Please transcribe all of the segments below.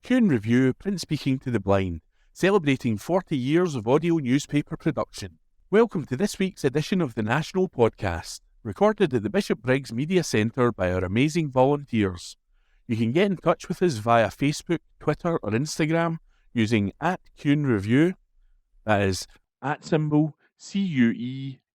Q&A Review, print speaking to the blind, celebrating 40 years of audio newspaper production. Welcome to this week's edition of the National Podcast, recorded at the Bishop Briggs Media Centre by our amazing volunteers. You can get in touch with us via Facebook, Twitter or Instagram using @Q&A Review, that is @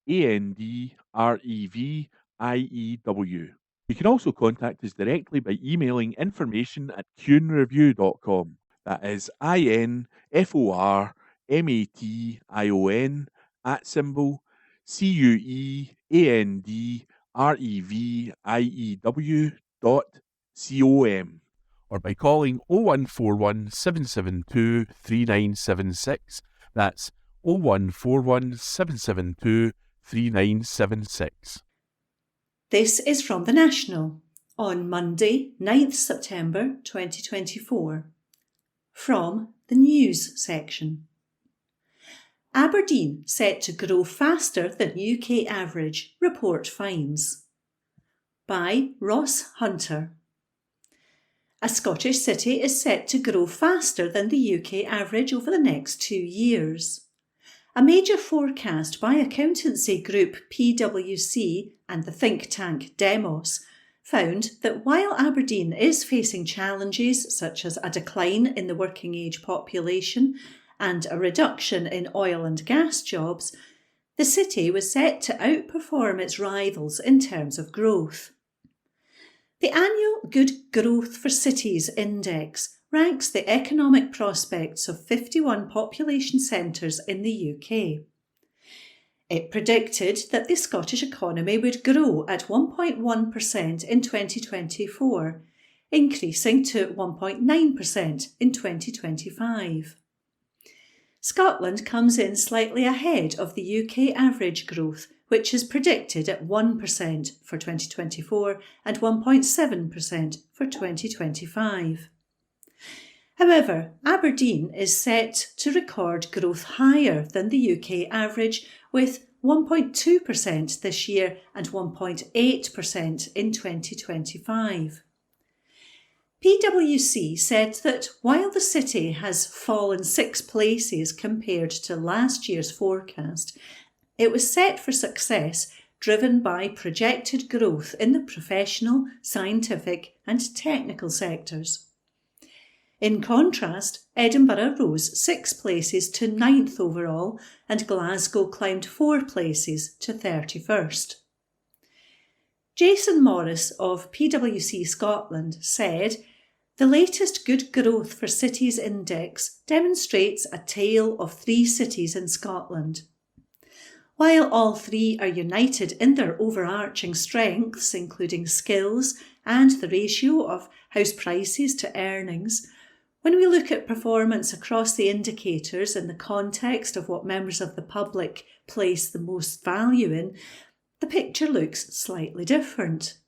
CUEANDREVIEW. You can also contact us directly by emailing information@qnreview.com. That is INFORMATION @CUEANDREVIEW.com, or by calling 0141 772 3976. That's 0141 772 3976. This is from The National on Monday, 9th September 2024. From the News section. Aberdeen set to grow faster than UK average, report finds. By Ross Hunter. A Scottish city is set to grow faster than the UK average over the next 2 years. A major forecast by accountancy group PwC and the think tank Demos found that while Aberdeen is facing challenges such as a decline in the working age population and a reduction in oil and gas jobs, the city was set to outperform its rivals in terms of growth. The annual Good Growth for Cities Index ranks the economic prospects of 51 population centres in the UK. It predicted that the Scottish economy would grow at 1.1% in 2024, increasing to 1.9% in 2025. Scotland comes in slightly ahead of the UK average growth, which is predicted at 1% for 2024 and 1.7% for 2025. However, Aberdeen is set to record growth higher than the UK average, with 1.2% this year and 1.8% in 2025. PwC said that while the city has fallen 6 places compared to last year's forecast, it was set for success driven by projected growth in the professional, scientific and technical sectors. In contrast, Edinburgh rose 6 places to 9th overall and Glasgow climbed 4 places to 31st. Jason Morris of PwC Scotland said, "The latest Good Growth for Cities Index demonstrates a tale of 3 cities in Scotland. While all 3 are united in their overarching strengths, including skills and the ratio of house prices to earnings, when we look at performance across the indicators in the context of what members of the public place the most value in, the picture looks slightly different.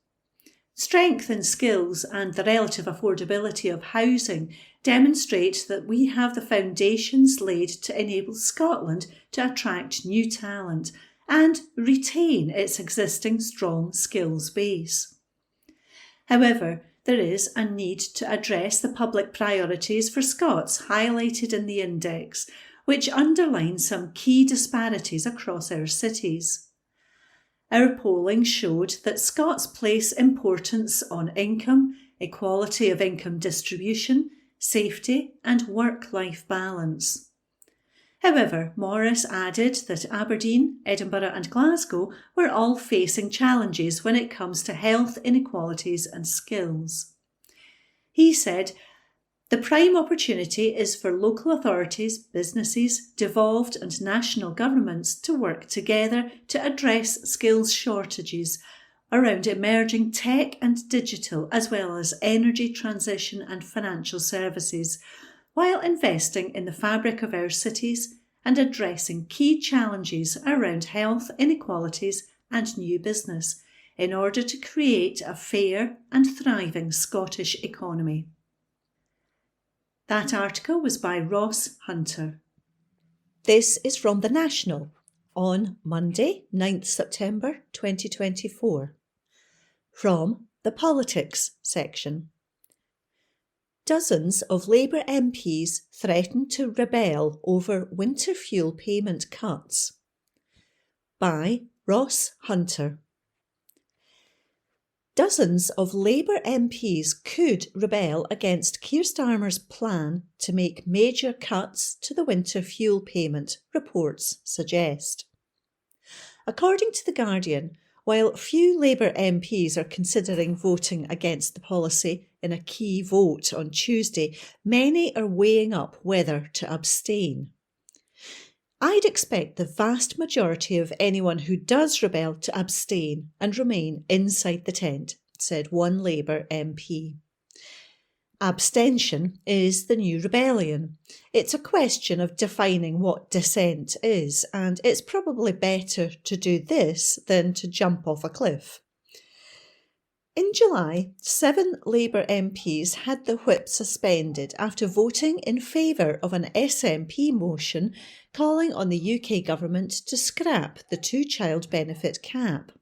Strength in skills and the relative affordability of housing demonstrate that we have the foundations laid to enable Scotland to attract new talent and retain its existing strong skills base. However, there is a need to address the public priorities for Scots highlighted in the index, which underline some key disparities across our cities. Our polling showed that Scots place importance on income, equality of income distribution, safety and work-life balance. However, Morris added that Aberdeen, Edinburgh and Glasgow were all facing challenges when it comes to health inequalities and skills. He said, "The prime opportunity is for local authorities, businesses, devolved and national governments to work together to address skills shortages around emerging tech and digital, as well as energy transition and financial services, while investing in the fabric of our cities and addressing key challenges around health inequalities and new business in order to create a fair and thriving Scottish economy." That article was by Ross Hunter. This is from The National on Monday, 9th September 2024. From the Politics section. Dozens of Labour MPs threaten to rebel over winter fuel payment cuts. By Ross Hunter. Dozens of Labour MPs could rebel against Keir Starmer's plan to make major cuts to the winter fuel payment, reports suggest. According to The Guardian, while few Labour MPs are considering voting against the policy in a key vote on Tuesday, many are weighing up whether to abstain. I'd expect the vast majority of anyone who does rebel to abstain and remain inside the tent, said one Labour MP. Abstention is the new rebellion. It's a question of defining what dissent is, and it's probably better to do this than to jump off a cliff. In July, 7 Labour MPs had the whip suspended after voting in favour of an SNP motion calling on the UK government to scrap the two-child benefit cap.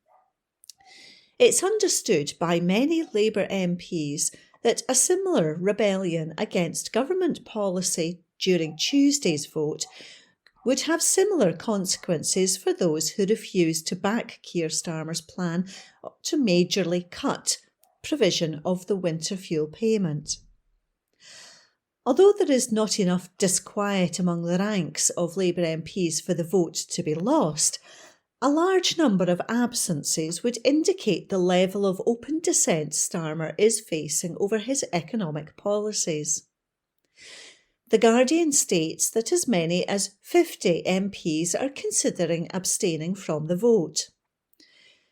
It's understood by many Labour MPs that a similar rebellion against government policy during Tuesday's vote would have similar consequences for those who refuse to back Keir Starmer's plan to majorly cut provision of the winter fuel payment. Although there is not enough disquiet among the ranks of Labour MPs for the vote to be lost, a large number of absences would indicate the level of open dissent Starmer is facing over his economic policies. The Guardian states that as many as 50 MPs are considering abstaining from the vote.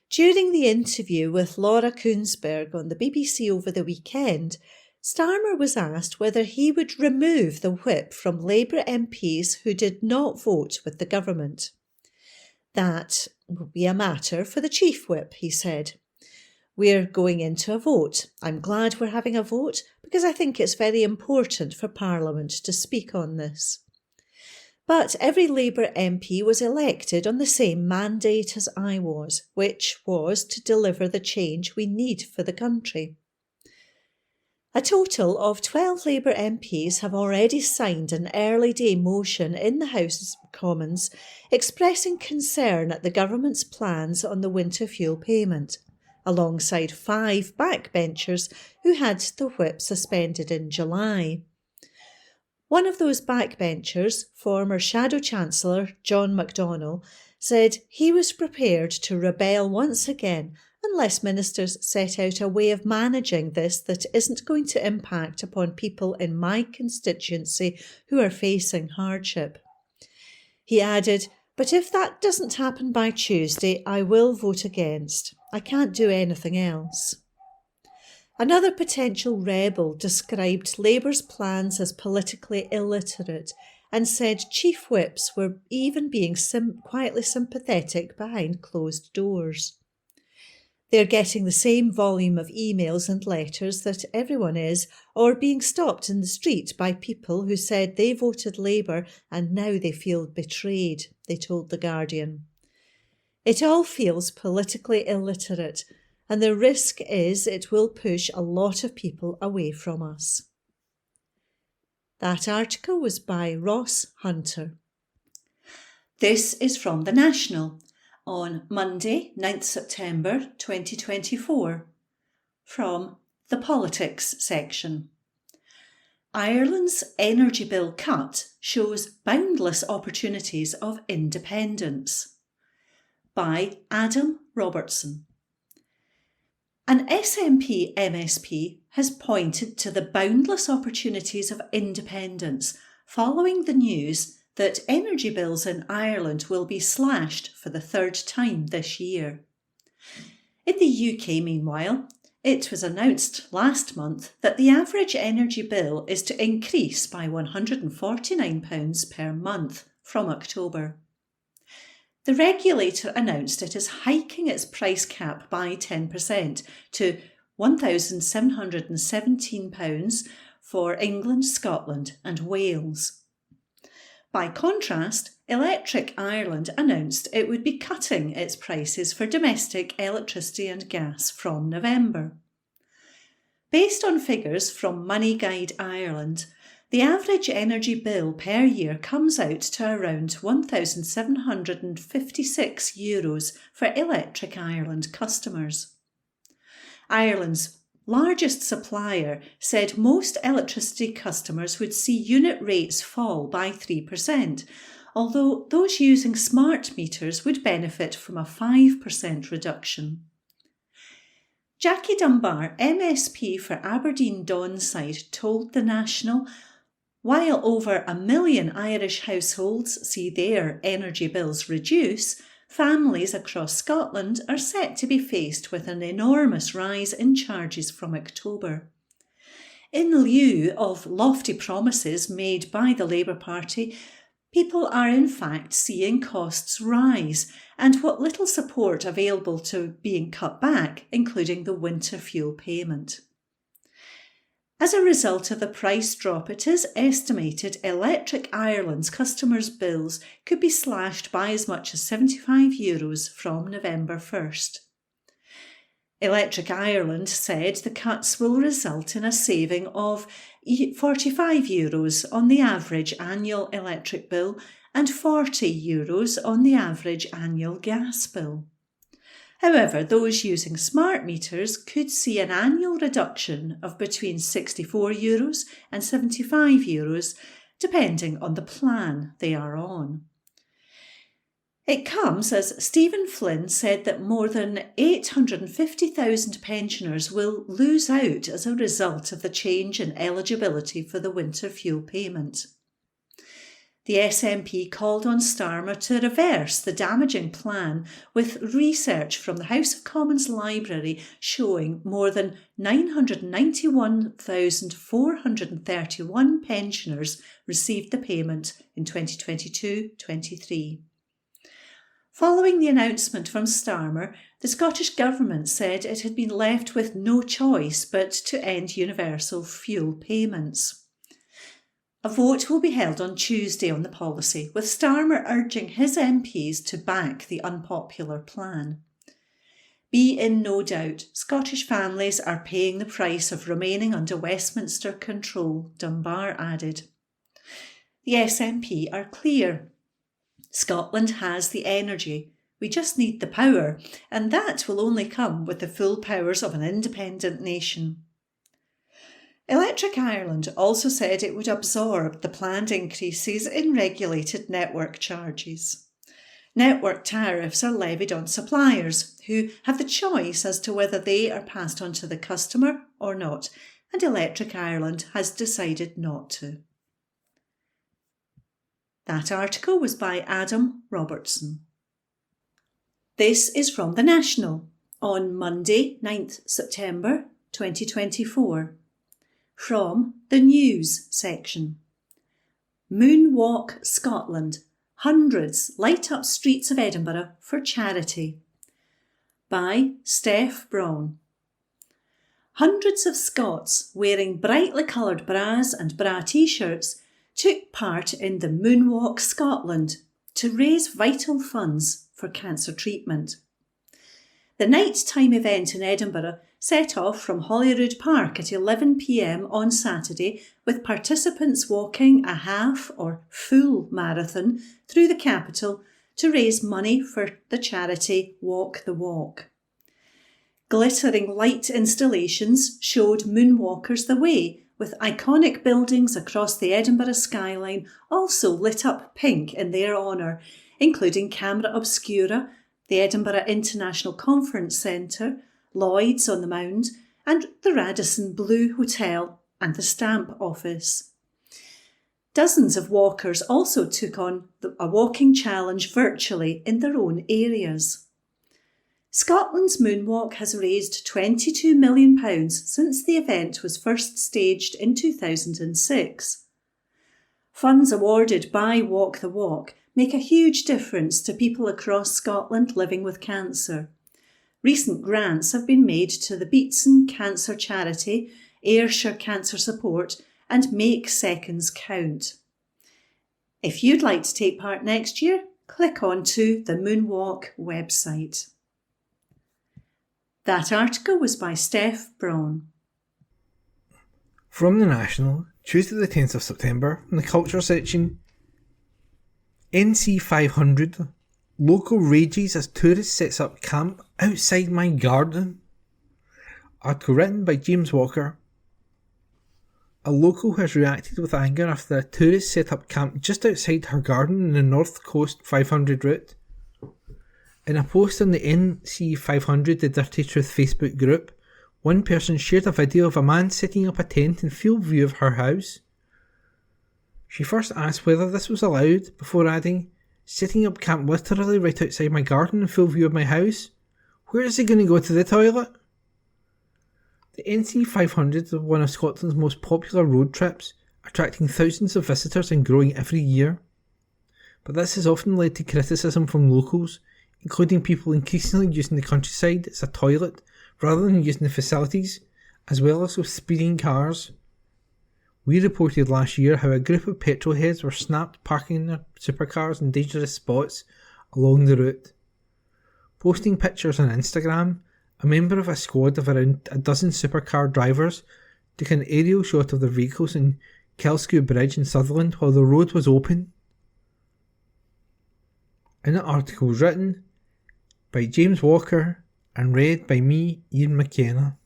During the interview with Laura Kuenssberg on the BBC over the weekend, Starmer was asked whether he would remove the whip from Labour MPs who did not vote with the government. That will be a matter for the Chief Whip, he said. We're going into a vote. I'm glad we're having a vote because I think it's very important for Parliament to speak on this. But every Labour MP was elected on the same mandate as I was, which was to deliver the change we need for the country. A total of 12 Labour MPs have already signed an early day motion in the House of Commons expressing concern at the government's plans on the winter fuel payment, alongside 5 backbenchers who had the whip suspended in July. One of those backbenchers, former Shadow Chancellor John McDonnell, said he was prepared to rebel once again unless ministers set out a way of managing this that isn't going to impact upon people in my constituency who are facing hardship. He added, "But if that doesn't happen by Tuesday, I will vote against. I can't do anything else." Another potential rebel described Labour's plans as politically illiterate and said chief whips were even being quietly sympathetic behind closed doors. They're getting the same volume of emails and letters that everyone is, or being stopped in the street by people who said they voted Labour and now they feel betrayed, they told The Guardian. It all feels politically illiterate, and the risk is it will push a lot of people away from us. That article was by Ross Hunter. This is from The National on Monday, 9th September 2024, from the Politics section. Ireland's energy bill cut shows boundless opportunities of independence. By Adam Robertson. An SNP MSP has pointed to the boundless opportunities of independence following the news that energy bills in Ireland will be slashed for the third time this year. In the UK, meanwhile, it was announced last month that the average energy bill is to increase by £149 per month from October. The regulator announced it is hiking its price cap by 10% to £1,717 for England, Scotland and Wales. By contrast, Electric Ireland announced it would be cutting its prices for domestic electricity and gas from November. Based on figures from Money Guide Ireland, the average energy bill per year comes out to around €1,756 for Electric Ireland customers. Ireland's largest supplier said most electricity customers would see unit rates fall by 3%, although those using smart meters would benefit from a 5% reduction. Jackie Dunbar, MSP for Aberdeen Donside, told The National, while over 1 million Irish households see their energy bills reduce, families across Scotland are set to be faced with an enormous rise in charges from October. In lieu of lofty promises made by the Labour Party, people are in fact seeing costs rise and what little support available to being cut back, including the winter fuel payment. As a result of the price drop, it is estimated Electric Ireland's customers' bills could be slashed by as much as €75 from November 1st. Electric Ireland said the cuts will result in a saving of €45 on the average annual electric bill and €40 on the average annual gas bill. However, those using smart meters could see an annual reduction of between €64 and €75, depending on the plan they are on. It comes as Stephen Flynn said that more than 850,000 pensioners will lose out as a result of the change in eligibility for the winter fuel payment. The SNP called on Starmer to reverse the damaging plan, with research from the House of Commons Library showing more than 991,431 pensioners received the payment in 2022-23. Following the announcement from Starmer, the Scottish Government said it had been left with no choice but to end universal fuel payments. A vote will be held on Tuesday on the policy, with Starmer urging his MPs to back the unpopular plan. Be in no doubt, Scottish families are paying the price of remaining under Westminster control, Dunbar added. The SNP are clear. Scotland has the energy. We just need the power, and that will only come with the full powers of an independent nation. Electric Ireland also said it would absorb the planned increases in regulated network charges. Network tariffs are levied on suppliers, who have the choice as to whether they are passed on to the customer or not, and Electric Ireland has decided not to. That article was by Adam Robertson. This is from The National on Monday, 9th September 2024. From the News section. Moonwalk Scotland. Hundreds light up streets of Edinburgh for charity. By Steph Braun. Hundreds of Scots wearing brightly coloured bras and bra t-shirts took part in the Moonwalk Scotland to raise vital funds for cancer treatment. The nighttime event in Edinburgh set off from Holyrood Park at 11 p.m. on Saturday, with participants walking a half or full marathon through the capital to raise money for the charity Walk the Walk. Glittering light installations showed moonwalkers the way, with iconic buildings across the Edinburgh skyline also lit up pink in their honour, including Camera Obscura, the Edinburgh International Conference Centre, Lloyd's on the Mound, and the Radisson Blu Hotel and the Stamp Office. Dozens of walkers also took on a walking challenge virtually in their own areas. Scotland's Moonwalk has raised £22 million since the event was first staged in 2006. Funds awarded by Walk the Walk make a huge difference to people across Scotland living with cancer. Recent grants have been made to the Beatson Cancer Charity, Ayrshire Cancer Support and Make Seconds Count. If you'd like to take part next year, click on to the Moonwalk website. That article was by Steph Braun. From the National, Tuesday the 10th of September, in the Culture section, NC 500, local rages as tourist sets up camp outside my garden. Article written by James Walker. A local has reacted with anger after a tourist set up camp just outside her garden in the North Coast 500 route. In a post on the NC 500 The Dirty Truth Facebook group, one person shared a video of a man setting up a tent in full view of her house. She first asked whether this was allowed, before adding, "Setting up camp literally right outside my garden in full view of my house? Where is he going to go to the toilet?" The NC 500 is one of Scotland's most popular road trips, attracting thousands of visitors and growing every year. But this has often led to criticism from locals, including people increasingly using the countryside as a toilet rather than using the facilities, as well as with speeding cars. We reported last year how a group of petrol heads were snapped parking their supercars in dangerous spots along the route. Posting pictures on Instagram, a member of a squad of around a dozen supercar drivers took an aerial shot of their vehicles in Kelscrew Bridge in Sutherland while the road was open. And the article was written by James Walker and read by me, Ian McKenna.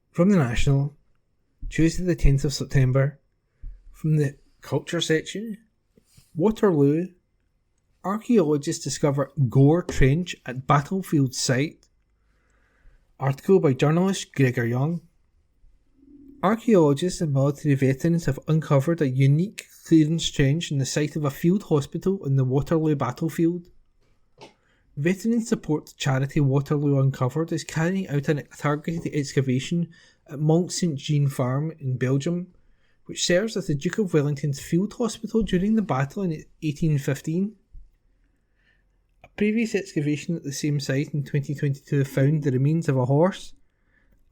From the National, Tuesday the 10th of September, from the Culture section, Waterloo, archaeologists discover Gore Trench at battlefield site. Article by journalist Gregor Young. Archaeologists and military veterans have uncovered a unique clearance trench in the site of a field hospital on the Waterloo battlefield. Veteran support charity Waterloo Uncovered is carrying out a targeted excavation at Mont St Jean Farm in Belgium, which serves as the Duke of Wellington's field hospital during the battle in 1815. A previous excavation at the same site in 2022 found the remains of a horse,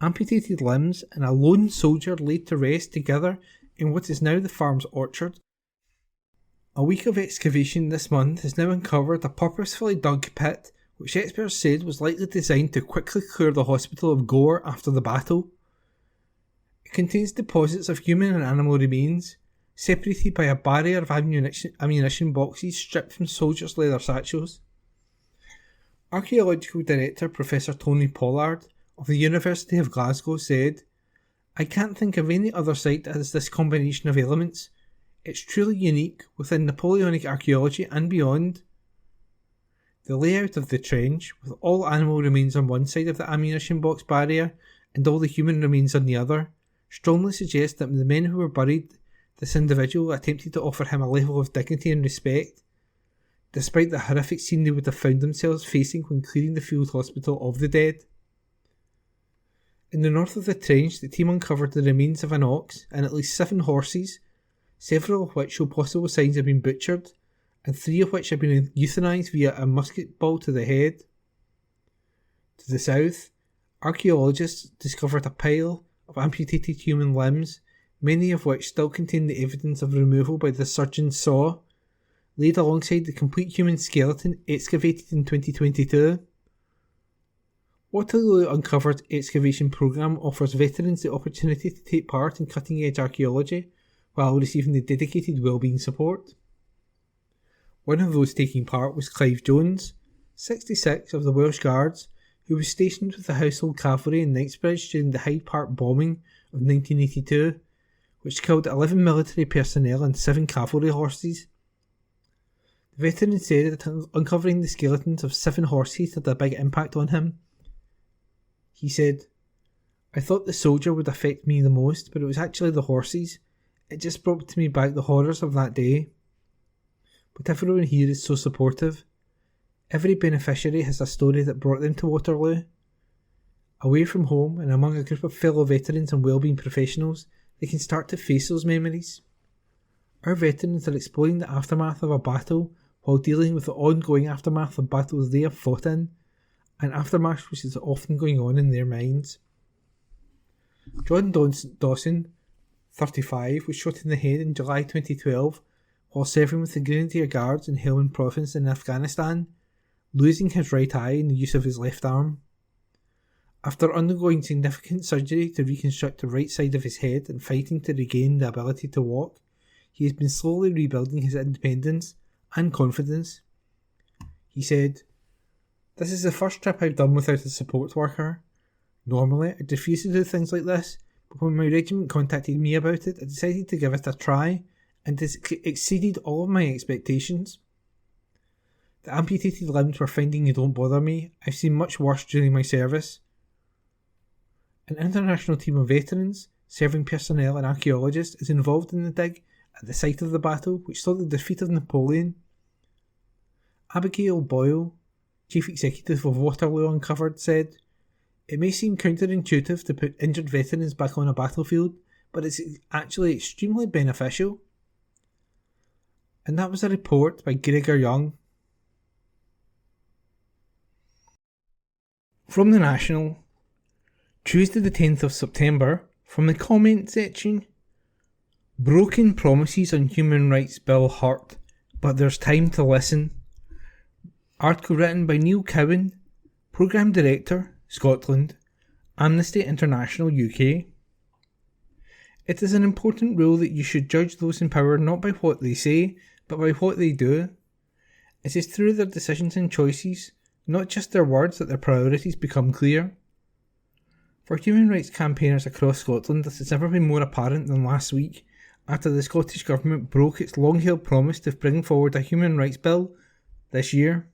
amputated limbs, and a lone soldier laid to rest together in what is now the farm's orchard. A week of excavation this month has now uncovered a purposefully dug pit, which experts said was likely designed to quickly clear the hospital of gore after the battle. It contains deposits of human and animal remains, separated by a barrier of ammunition boxes stripped from soldiers' leather satchels. Archaeological Director Professor Tony Pollard of the University of Glasgow said, "I can't think of any other site that has this combination of elements. It's truly unique within Napoleonic archaeology and beyond." The layout of the trench, with all animal remains on one side of the ammunition box barrier and all the human remains on the other, strongly suggests that the men who were buried this individual attempted to offer him a level of dignity and respect, despite the horrific scene they would have found themselves facing when clearing the field hospital of the dead. In the north of the trench, the team uncovered the remains of an ox and at least 7 horses, several of which show possible signs of being butchered, and 3 of which have been euthanised via a musket ball to the head. To the south, archaeologists discovered a pile of amputated human limbs, many of which still contain the evidence of removal by the surgeon's saw, laid alongside the complete human skeleton excavated in 2022. Waterloo Uncovered excavation programme offers veterans the opportunity to take part in cutting-edge archaeology while receiving the dedicated wellbeing support. One of those taking part was Clive Jones, 66, of the Welsh Guards, who was stationed with the Household Cavalry in Knightsbridge during the Hyde Park bombing of 1982, which killed 11 military personnel and 7 cavalry horses. The veteran said that uncovering the skeletons of 7 horses had a big impact on him. He said, "I thought the soldier would affect me the most, but it was actually the horses. It just brought to me back the horrors of that day. But everyone here is so supportive. Every beneficiary has a story that brought them to Waterloo. Away from home and among a group of fellow veterans and wellbeing professionals, they can start to face those memories. Our veterans are exploring the aftermath of a battle while dealing with the ongoing aftermath of battles they have fought in, an aftermath which is often going on in their minds." John Dawson, 35, was shot in the head in July 2012 while serving with the Grenadier Guards in Helmand Province in Afghanistan, losing his right eye and the use of his left arm. After undergoing significant surgery to reconstruct the right side of his head and fighting to regain the ability to walk, he has been slowly rebuilding his independence and confidence. He said, "This is the first trip I've done without a support worker. Normally, I'd refuse to do things like this, but when my regiment contacted me about it, I decided to give it a try, and it exceeded all of my expectations. The amputated limbs were finding you don't bother me. I've seen much worse during my service." An international team of veterans, serving personnel and archaeologists is involved in the dig at the site of the battle which saw the defeat of Napoleon. Abigail Boyle, Chief Executive of Waterloo Uncovered, said, "It may seem counterintuitive to put injured veterans back on a battlefield, but it's actually extremely beneficial." And that was a report by Gregor Young. From the National, Tuesday the 10th of September, from the comment section, "Broken promises on Human Rights Bill hurt, but there's time to listen." Article written by Neil Cowan, Programme Director, Scotland, Amnesty International UK. It is an important rule that you should judge those in power not by what they say, but by what they do. It is through their decisions and choices, not just their words, that their priorities become clear. For human rights campaigners across Scotland, this has never been more apparent than last week, after the Scottish Government broke its long-held promise to bring forward a human rights bill this year.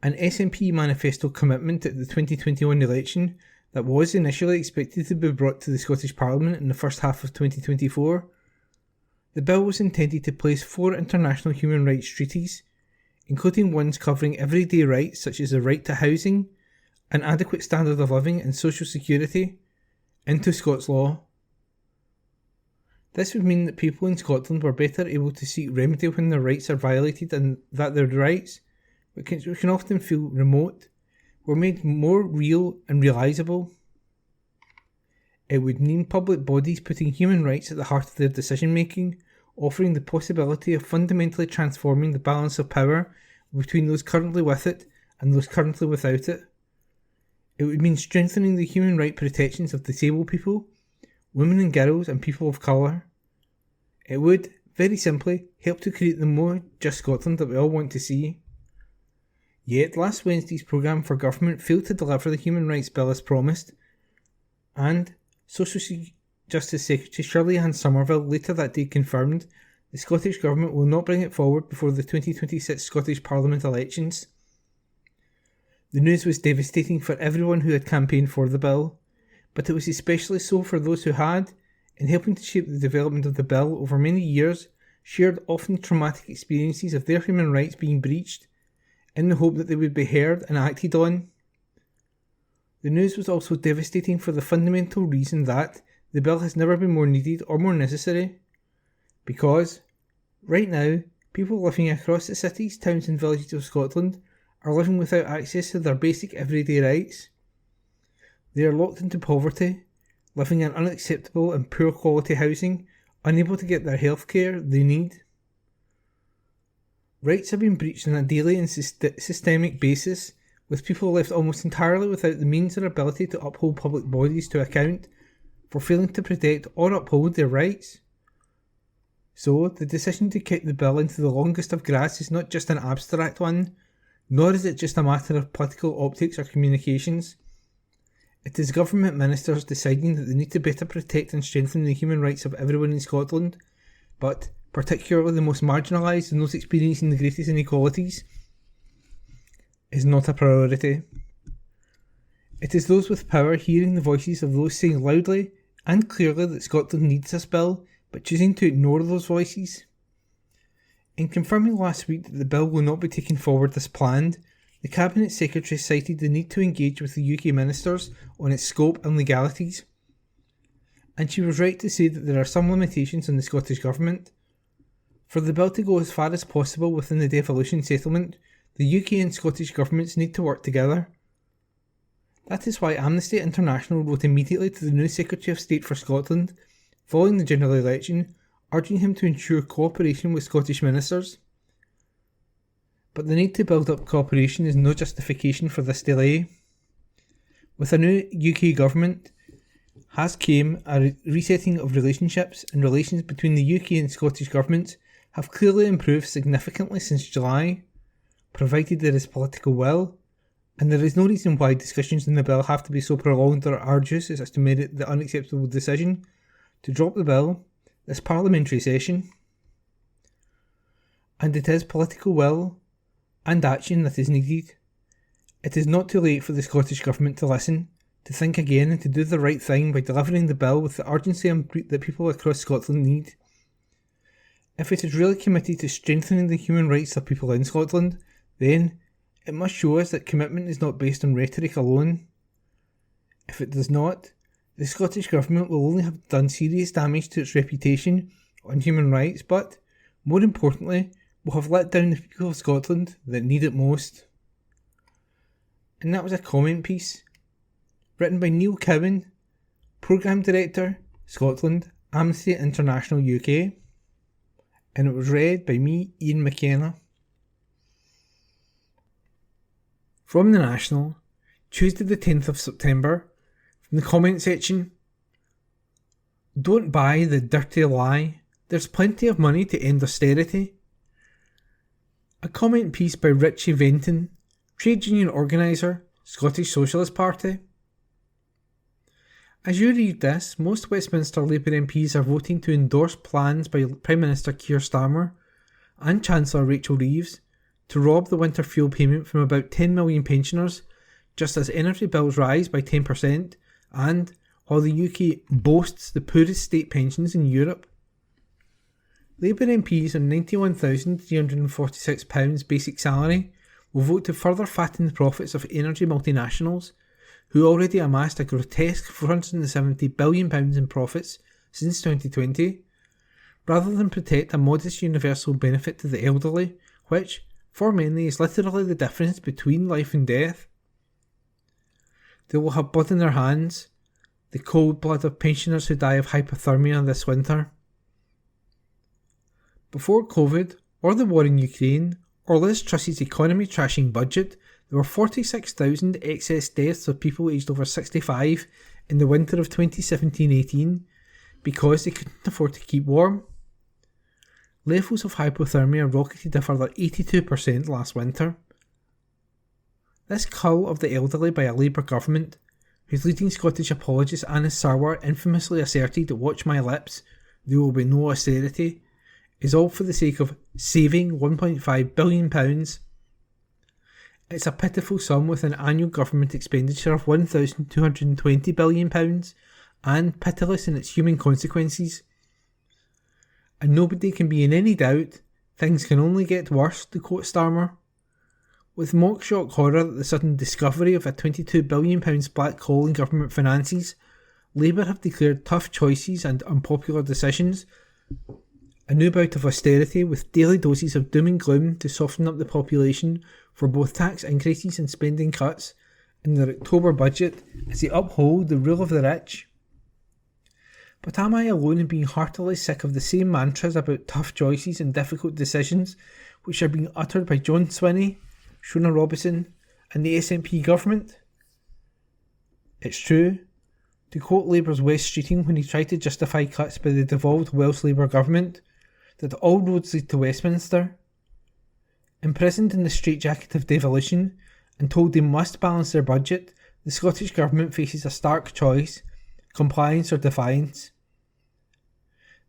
An SNP manifesto commitment at the 2021 election that was initially expected to be brought to the Scottish Parliament in the first half of 2024. The bill was intended to place 4 international human rights treaties, including ones covering everyday rights such as the right to housing, an adequate standard of living and social security, into Scots law. This would mean that people in Scotland were better able to seek remedy when their rights are violated, and that their rights, which can often feel remote, were made more real and realisable. It would mean public bodies putting human rights at the heart of their decision making, offering the possibility of fundamentally transforming the balance of power between those currently with it and those currently without it. It would mean strengthening the human right protections of disabled people, women and girls, and people of colour. It would, very simply, help to create the more just Scotland that we all want to see. Yet last Wednesday's programme for government failed to deliver the human rights bill as promised, and Social Justice Secretary Shirley-Anne Somerville later that day confirmed the Scottish Government will not bring it forward before the 2026 Scottish Parliament elections. The news was devastating for everyone who had campaigned for the bill, but it was especially so for those who had, in helping to shape the development of the bill over many years, shared often traumatic experiences of their human rights being breached, in the hope that they would be heard and acted on. The news was also devastating for the fundamental reason that the bill has never been more needed or more necessary. Because, right now, people living across the cities, towns and villages of Scotland are living without access to their basic everyday rights. They are locked into poverty, living in unacceptable and poor quality housing, unable to get their health care they need. Rights have been breached on a daily and systemic basis, with people left almost entirely without the means or ability to uphold public bodies to account for failing to protect or uphold their rights. So, the decision to kick the bill into the longest of grass is not just an abstract one, nor is it just a matter of political optics or communications. It is government ministers deciding that they need to better protect and strengthen the human rights of everyone in Scotland, but particularly the most marginalised and those experiencing the greatest inequalities, is not a priority. It is those with power hearing the voices of those saying loudly and clearly that Scotland needs this bill, but choosing to ignore those voices. In confirming last week that the bill will not be taken forward as planned, the Cabinet Secretary cited the need to engage with the UK ministers on its scope and legalities. And she was right to say that there are some limitations on the Scottish Government. For the bill to go as far as possible within the devolution settlement, the UK and Scottish governments need to work together. That is why Amnesty International wrote immediately to the new Secretary of State for Scotland, following the general election, urging him to ensure cooperation with Scottish ministers. But the need to build up cooperation is no justification for this delay. With a new UK government has came a resetting of relationships, and relations between the UK and Scottish governments have clearly improved significantly since July, provided there is political will, and there is no reason why discussions on the bill have to be so prolonged or arduous as to merit the unacceptable decision to drop the bill this parliamentary session. And it is political will and action that is needed. It is not too late for the Scottish Government to listen, to think again and to do the right thing by delivering the bill with the urgency that people across Scotland need. If it is really committed to strengthening the human rights of people in Scotland, then it must show us that commitment is not based on rhetoric alone. If it does not, the Scottish Government will only have done serious damage to its reputation on human rights, but, more importantly, will have let down the people of Scotland that need it most. And that was a comment piece written by Neil Cowan, Programme Director, Scotland, Amnesty International UK, and it was read by me, Ian McKenna. From The National, Tuesday the 10th of September, from the comment section. Don't buy the dirty lie. There's plenty of money to end austerity. A comment piece by Richie Venton, Trade Union Organiser, Scottish Socialist Party. As you read this, most Westminster Labour MPs are voting to endorse plans by Prime Minister Keir Starmer and Chancellor Rachel Reeves to rob the winter fuel payment from about 10 million pensioners, just as energy bills rise by 10%, and while the UK boasts the poorest state pensions in Europe. Labour MPs on £91,346 basic salary will vote to further fatten the profits of energy multinationals, who already amassed a grotesque £470 billion in profits since 2020, rather than protect a modest universal benefit to the elderly, which, for many, is literally the difference between life and death. They will have blood in their hands, the cold blood of pensioners who die of hypothermia this winter. Before COVID, or the war in Ukraine, or Liz Truss's economy trashing budget, there were 46,000 excess deaths of people aged over 65 in the winter of 2017-18 because they couldn't afford to keep warm. Levels of hypothermia rocketed a further 82% last winter. This cull of the elderly by a Labour government, whose leading Scottish apologist Anna Sarwar infamously asserted, "Watch my lips, there will be no austerity," is all for the sake of saving £1.5 billion. It's a pitiful sum with an annual government expenditure of £1,220 billion and pitiless in its human consequences. And nobody can be in any doubt, things can only get worse, to quote Starmer. With mock shock horror at the sudden discovery of a £22 billion black hole in government finances, Labour have declared tough choices and unpopular decisions, a new bout of austerity with daily doses of doom and gloom to soften up the population for both tax increases and spending cuts in their October budget as they uphold the rule of the rich. But am I alone in being heartily sick of the same mantras about tough choices and difficult decisions which are being uttered by John Swinney, Shona Robison and the SNP government? It's true. To quote Labour's Wes Streeting when he tried to justify cuts by the devolved Welsh Labour government, that all roads lead to Westminster. Imprisoned in the straitjacket of devolution and told they must balance their budget, the Scottish Government faces a stark choice: compliance or defiance.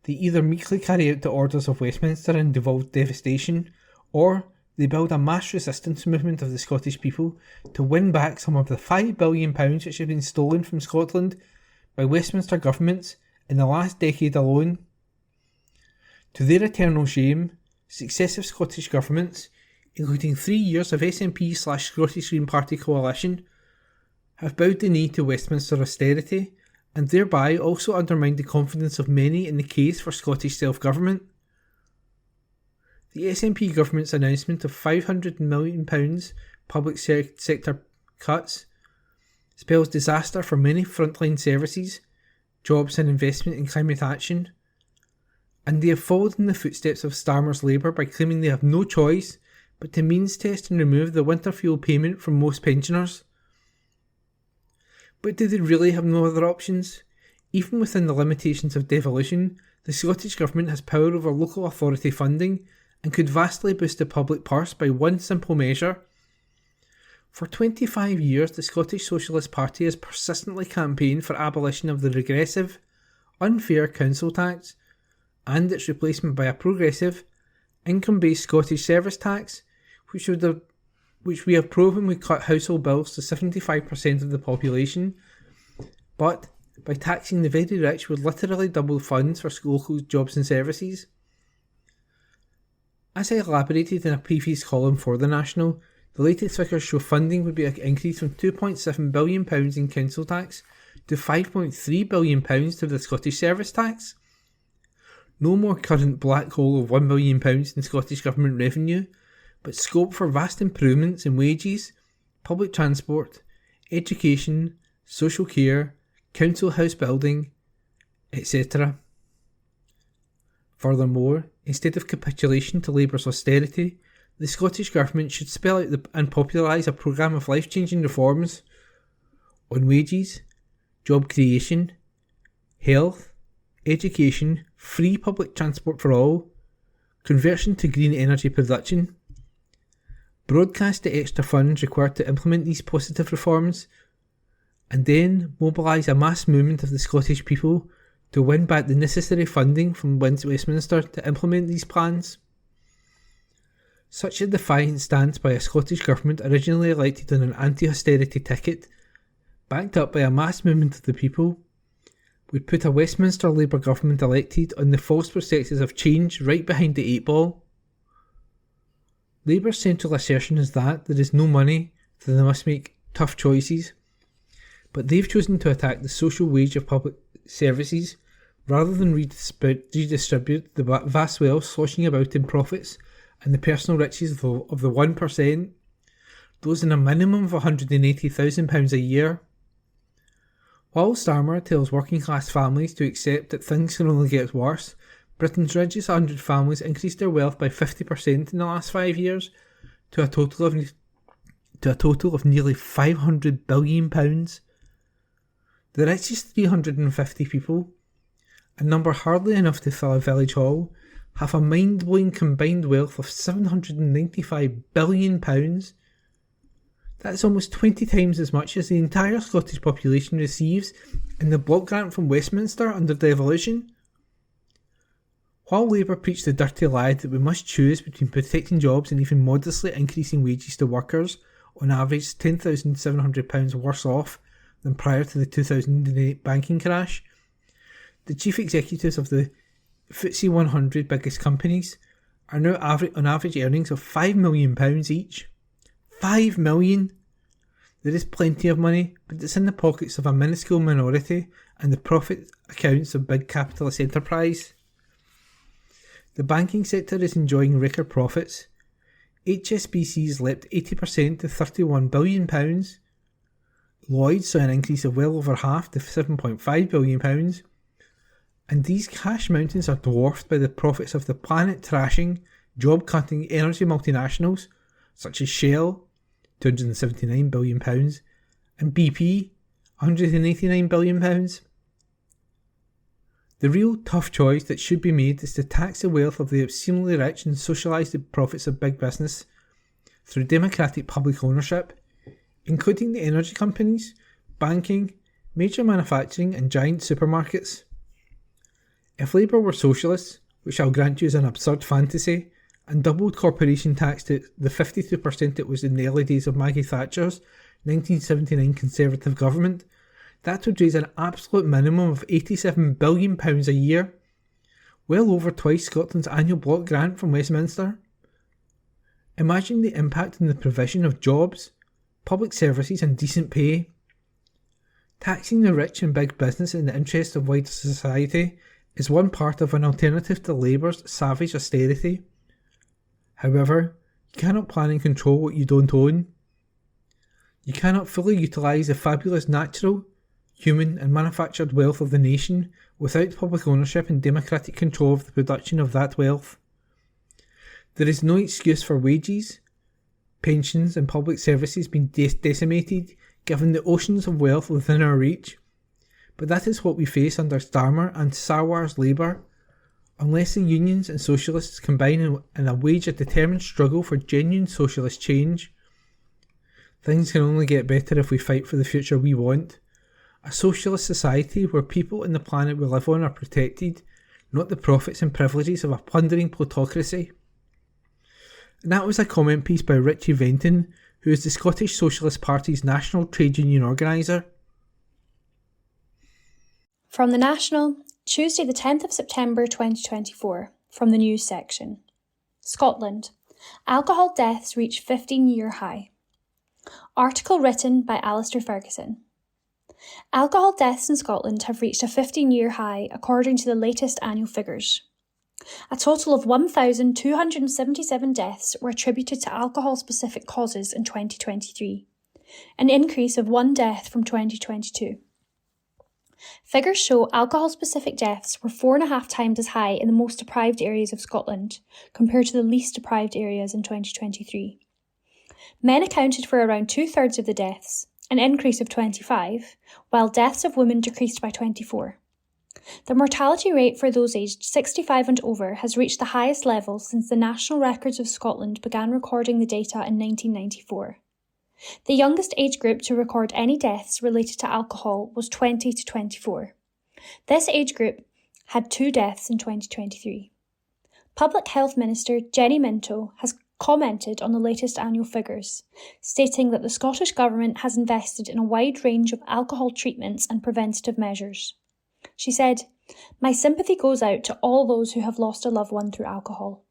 They either meekly carry out the orders of Westminster and devolved devastation, or they build a mass resistance movement of the Scottish people to win back some of the £5 billion which have been stolen from Scotland by Westminster governments in the last decade alone. To their eternal shame, successive Scottish governments, including 3 years of SNP/Scottish Green Party coalition, have bowed the knee to Westminster austerity and thereby also undermined the confidence of many in the case for Scottish self-government. The SNP government's announcement of £500 million public sector cuts spells disaster for many frontline services, jobs and investment in climate action, and they have followed in the footsteps of Starmer's Labour by claiming they have no choice but to means test and remove the winter fuel payment from most pensioners. But do they really have no other options? Even within the limitations of devolution, the Scottish Government has power over local authority funding and could vastly boost the public purse by one simple measure. For 25 years, the Scottish Socialist Party has persistently campaigned for abolition of the regressive, unfair council tax and its replacement by a progressive, income-based Scottish service tax, which we have proven would cut household bills to 75% of the population, but by taxing the very rich would literally double funds for local jobs and services. As I elaborated in a previous column for The National, the latest figures show funding would be increased from £2.7 billion in council tax to £5.3 billion to the Scottish service tax. No more current black hole of £1 billion in Scottish Government revenue, but scope for vast improvements in wages, public transport, education, social care, council house building, etc. Furthermore, instead of capitulation to Labour's austerity, the Scottish Government should spell out and popularise a programme of life-changing reforms on wages, job creation, health, education, free public transport for all, conversion to green energy production, broadcast the extra funds required to implement these positive reforms, and then mobilise a mass movement of the Scottish people to win back the necessary funding from Westminster to implement these plans. Such a defiant stance by a Scottish Government originally elected on an anti-austerity ticket, backed up by a mass movement of the people, would put a Westminster Labour government elected on the false perspectives of change right behind the eight ball. Labour's central assertion is that there is no money, so they must make tough choices. But they've chosen to attack the social wage of public services rather than redistribute the vast wealth sloshing about in profits and the personal riches of the 1%, those in a minimum of £180,000 a year. While Starmer tells working class families to accept that things can only get worse, Britain's richest 100 families increased their wealth by 50% in the last 5 years to a total of nearly £500 billion. The richest 350 people, a number hardly enough to fill a village hall, have a mind-blowing combined wealth of £795 billion. That's almost 20 times as much as the entire Scottish population receives in the block grant from Westminster under devolution. While Labour preached the dirty lie that we must choose between protecting jobs and even modestly increasing wages to workers, on average £10,700 worse off than prior to the 2008 banking crash, the chief executives of the FTSE 100 biggest companies are now on average earnings of £5 million each. £5 million! There is plenty of money, but it's in the pockets of a minuscule minority and the profit accounts of big capitalist enterprise. The banking sector is enjoying record profits. HSBC's leapt 80% to £31 billion. Lloyds saw an increase of well over half to £7.5 billion. And these cash mountains are dwarfed by the profits of the planet-trashing, job-cutting energy multinationals such as Shell, £279 billion, and BP, £189 billion. The real tough choice that should be made is to tax the wealth of the obscenely rich and socialise the profits of big business through democratic public ownership, including the energy companies, banking, major manufacturing and giant supermarkets. If Labour were socialists, which I'll grant you is an absurd fantasy, and doubled corporation tax to the 52% it was in the early days of Maggie Thatcher's 1979 Conservative government, that would raise an absolute minimum of £87 billion a year, well over twice Scotland's annual block grant from Westminster. Imagine the impact on the provision of jobs, public services and decent pay. Taxing the rich and big business in the interest of wider society is one part of an alternative to Labour's savage austerity. However, you cannot plan and control what you don't own. You cannot fully utilise the fabulous natural, human and manufactured wealth of the nation without public ownership and democratic control of the production of that wealth. There is no excuse for wages, pensions and public services being decimated, given the oceans of wealth within our reach. But that is what we face under Starmer and Sarwar's Labour. Unless the unions and socialists combine and wage a determined struggle for genuine socialist change, things can only get better if we fight for the future we want. A socialist society where people and the planet we live on are protected, not the profits and privileges of a plundering plutocracy. And that was a comment piece by Richie Venton, who is the Scottish Socialist Party's national trade union organiser. From the National, Tuesday the 10th of September 2024, from the news section. Scotland. Alcohol deaths reach 15-year high. Article written by Alistair Ferguson. Alcohol deaths in Scotland have reached a 15-year high according to the latest annual figures. A total of 1,277 deaths were attributed to alcohol-specific causes in 2023, an increase of 1 death from 2022. Figures show alcohol-specific deaths were 4.5 times as high in the most deprived areas of Scotland compared to the least deprived areas in 2023. Men accounted for around 2/3 of the deaths, an increase of 25, while deaths of women decreased by 24. The mortality rate for those aged 65 and over has reached the highest level since the National Records of Scotland began recording the data in 1994. The youngest age group to record any deaths related to alcohol was 20 to 24. This age group had 2 deaths in 2023. Public Health Minister Jenny Minto has commented on the latest annual figures, stating that the Scottish Government has invested in a wide range of alcohol treatments and preventative measures. She said, "My sympathy goes out to all those who have lost a loved one through alcohol.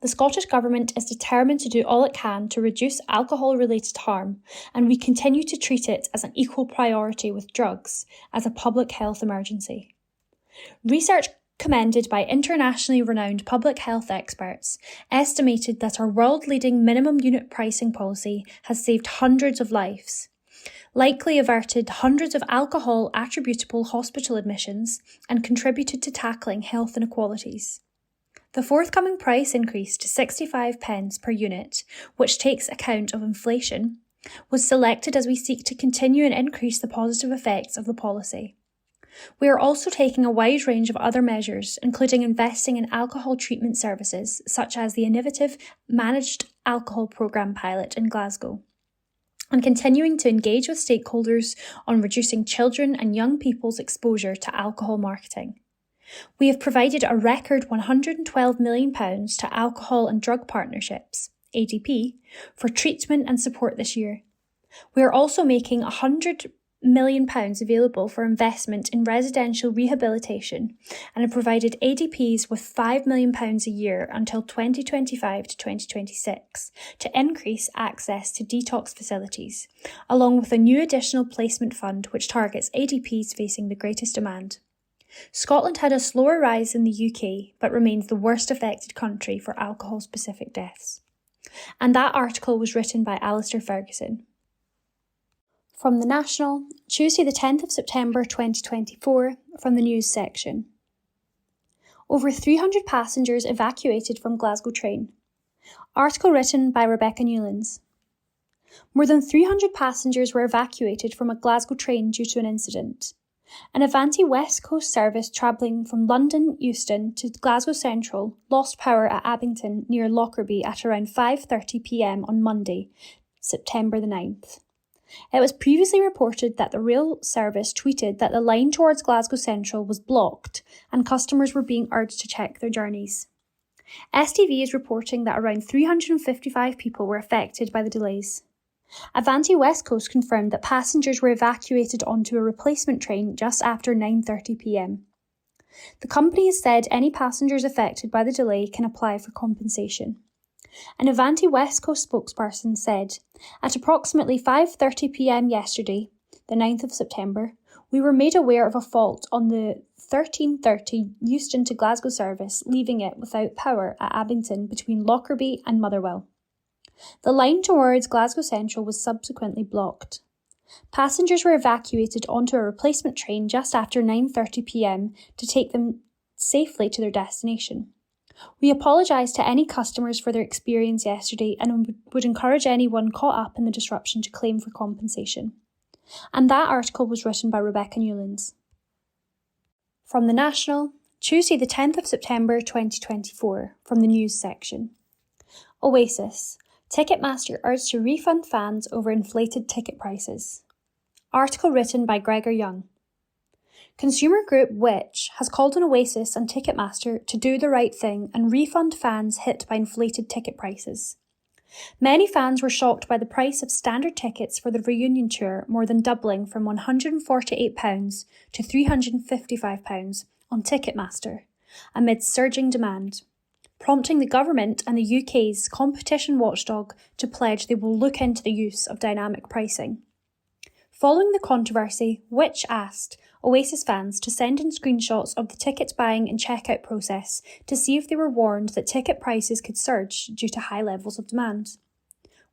The Scottish Government is determined to do all it can to reduce alcohol-related harm, and we continue to treat it as an equal priority with drugs as a public health emergency." Research commended by internationally renowned public health experts estimated that our world-leading minimum unit pricing policy has saved hundreds of lives, likely averted hundreds of alcohol-attributable hospital admissions, and contributed to tackling health inequalities. The forthcoming price increase to 65 pence per unit, which takes account of inflation, was selected as we seek to continue and increase the positive effects of the policy. We are also taking a wide range of other measures, including investing in alcohol treatment services, such as the innovative Managed Alcohol Programme pilot in Glasgow, and continuing to engage with stakeholders on reducing children and young people's exposure to alcohol marketing. We have provided a record £112 million to Alcohol and Drug Partnerships, ADP, for treatment and support this year. We are also making £100 million available for investment in residential rehabilitation and have provided ADPs with £5 million a year until 2025 to 2026 to increase access to detox facilities, along with a new additional placement fund which targets ADPs facing the greatest demand. Scotland had a slower rise than the UK, but remains the worst affected country for alcohol-specific deaths. And that article was written by Alistair Ferguson. From the National, Tuesday the 10th of September 2024, from the news section. Over 300 passengers evacuated from Glasgow train. Article written by Rebecca Newlands. More than 300 passengers were evacuated from a Glasgow train due to an incident. An Avanti West Coast service travelling from London Euston to Glasgow Central lost power at Abington near Lockerbie at around 5:30 p.m. on Monday, September the 9th. It was previously reported that the rail service tweeted that the line towards Glasgow Central was blocked and customers were being urged to check their journeys. STV is reporting that around 355 people were affected by the delays. Avanti West Coast confirmed that passengers were evacuated onto a replacement train just after 9:30 p.m. The company has said any passengers affected by the delay can apply for compensation. An Avanti West Coast spokesperson said, "At approximately 5:30 p.m. yesterday, the 9th of September, we were made aware of a fault on the 13:30 Euston to Glasgow service, leaving it without power at Abington between Lockerbie and Motherwell. The line towards Glasgow Central was subsequently blocked. Passengers were evacuated onto a replacement train just after 9:30 p.m. to take them safely to their destination. We apologise to any customers for their experience yesterday and would encourage anyone caught up in the disruption to claim for compensation. And that article was written by Rebecca Newlands. From The National, Tuesday the 10th of September 2024, from the news section. Oasis. Ticketmaster urged to refund fans over inflated ticket prices. Article written by Gregor Young. Consumer group Which has called on Oasis and Ticketmaster to do the right thing and refund fans hit by inflated ticket prices. Many fans were shocked by the price of standard tickets for the reunion tour more than doubling from £148 to £355 on Ticketmaster, amid surging demand, prompting the government and the UK's competition watchdog to pledge they will look into the use of dynamic pricing. Following the controversy, Which asked Oasis fans to send in screenshots of the ticket buying and checkout process to see if they were warned that ticket prices could surge due to high levels of demand.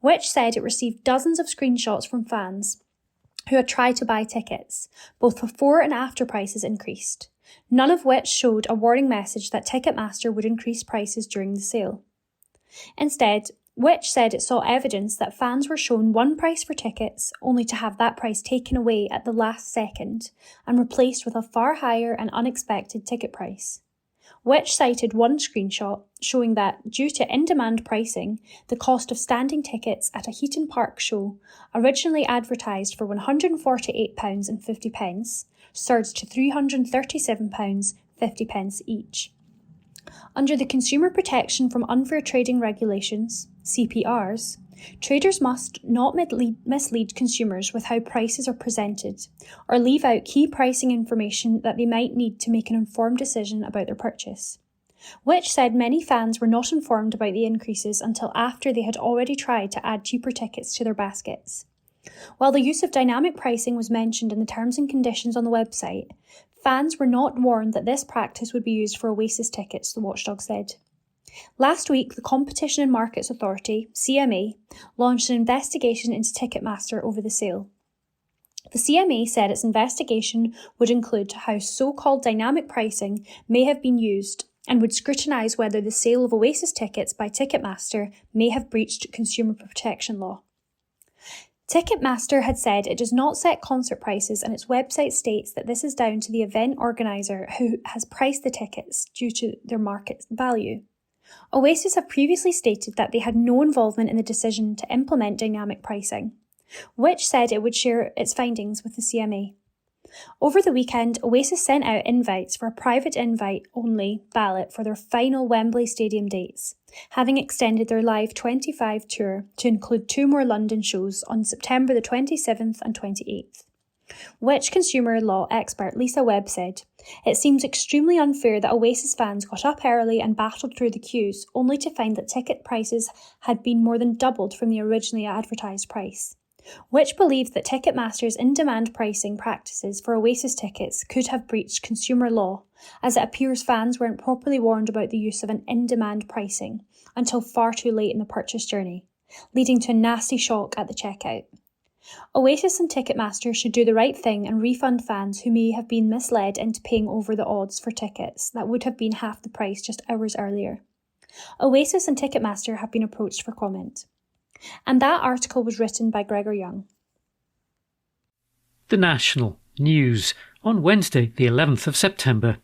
Which said it received dozens of screenshots from fans who had tried to buy tickets, both before and after prices increased, none of which showed a warning message that Ticketmaster would increase prices during the sale. Instead, Which said it saw evidence that fans were shown one price for tickets only to have that price taken away at the last second and replaced with a far higher and unexpected ticket price. Which cited one screenshot showing that, due to in-demand pricing, the cost of standing tickets at a Heaton Park show, originally advertised for £148.50, surged to £337.50 each. Under the Consumer Protection from Unfair Trading Regulations, CPRs, traders must not mislead consumers with how prices are presented or leave out key pricing information that they might need to make an informed decision about their purchase. Which said many fans were not informed about the increases until after they had already tried to add cheaper tickets to their baskets. While the use of dynamic pricing was mentioned in the terms and conditions on the website, fans were not warned that this practice would be used for Oasis tickets, the watchdog said. Last week, the Competition and Markets Authority, CMA, launched an investigation into Ticketmaster over the sale. The CMA said its investigation would include how so-called dynamic pricing may have been used and would scrutinise whether the sale of Oasis tickets by Ticketmaster may have breached consumer protection law. Ticketmaster had said it does not set concert prices, and its website states that this is down to the event organiser who has priced the tickets due to their market value. Oasis have previously stated that they had no involvement in the decision to implement dynamic pricing, Which said it would share its findings with the CMA. Over the weekend, Oasis sent out invites for a private invite-only ballot for their final Wembley Stadium dates, having extended their Live 25 tour to include 2 more London shows on September the 27th and 28th. Which consumer law expert Lisa Webb said, "It seems extremely unfair that Oasis fans got up early and battled through the queues only to find that ticket prices had been more than doubled from the originally advertised price." Which believes that Ticketmaster's in-demand pricing practices for Oasis tickets could have breached consumer law, as it appears fans weren't properly warned about the use of an in-demand pricing until far too late in the purchase journey, leading to a nasty shock at the checkout. Oasis and Ticketmaster should do the right thing and refund fans who may have been misled into paying over the odds for tickets that would have been half the price just hours earlier. Oasis and Ticketmaster have been approached for comment. And that article was written by Gregor Young. The National News on Wednesday, the 11th of September.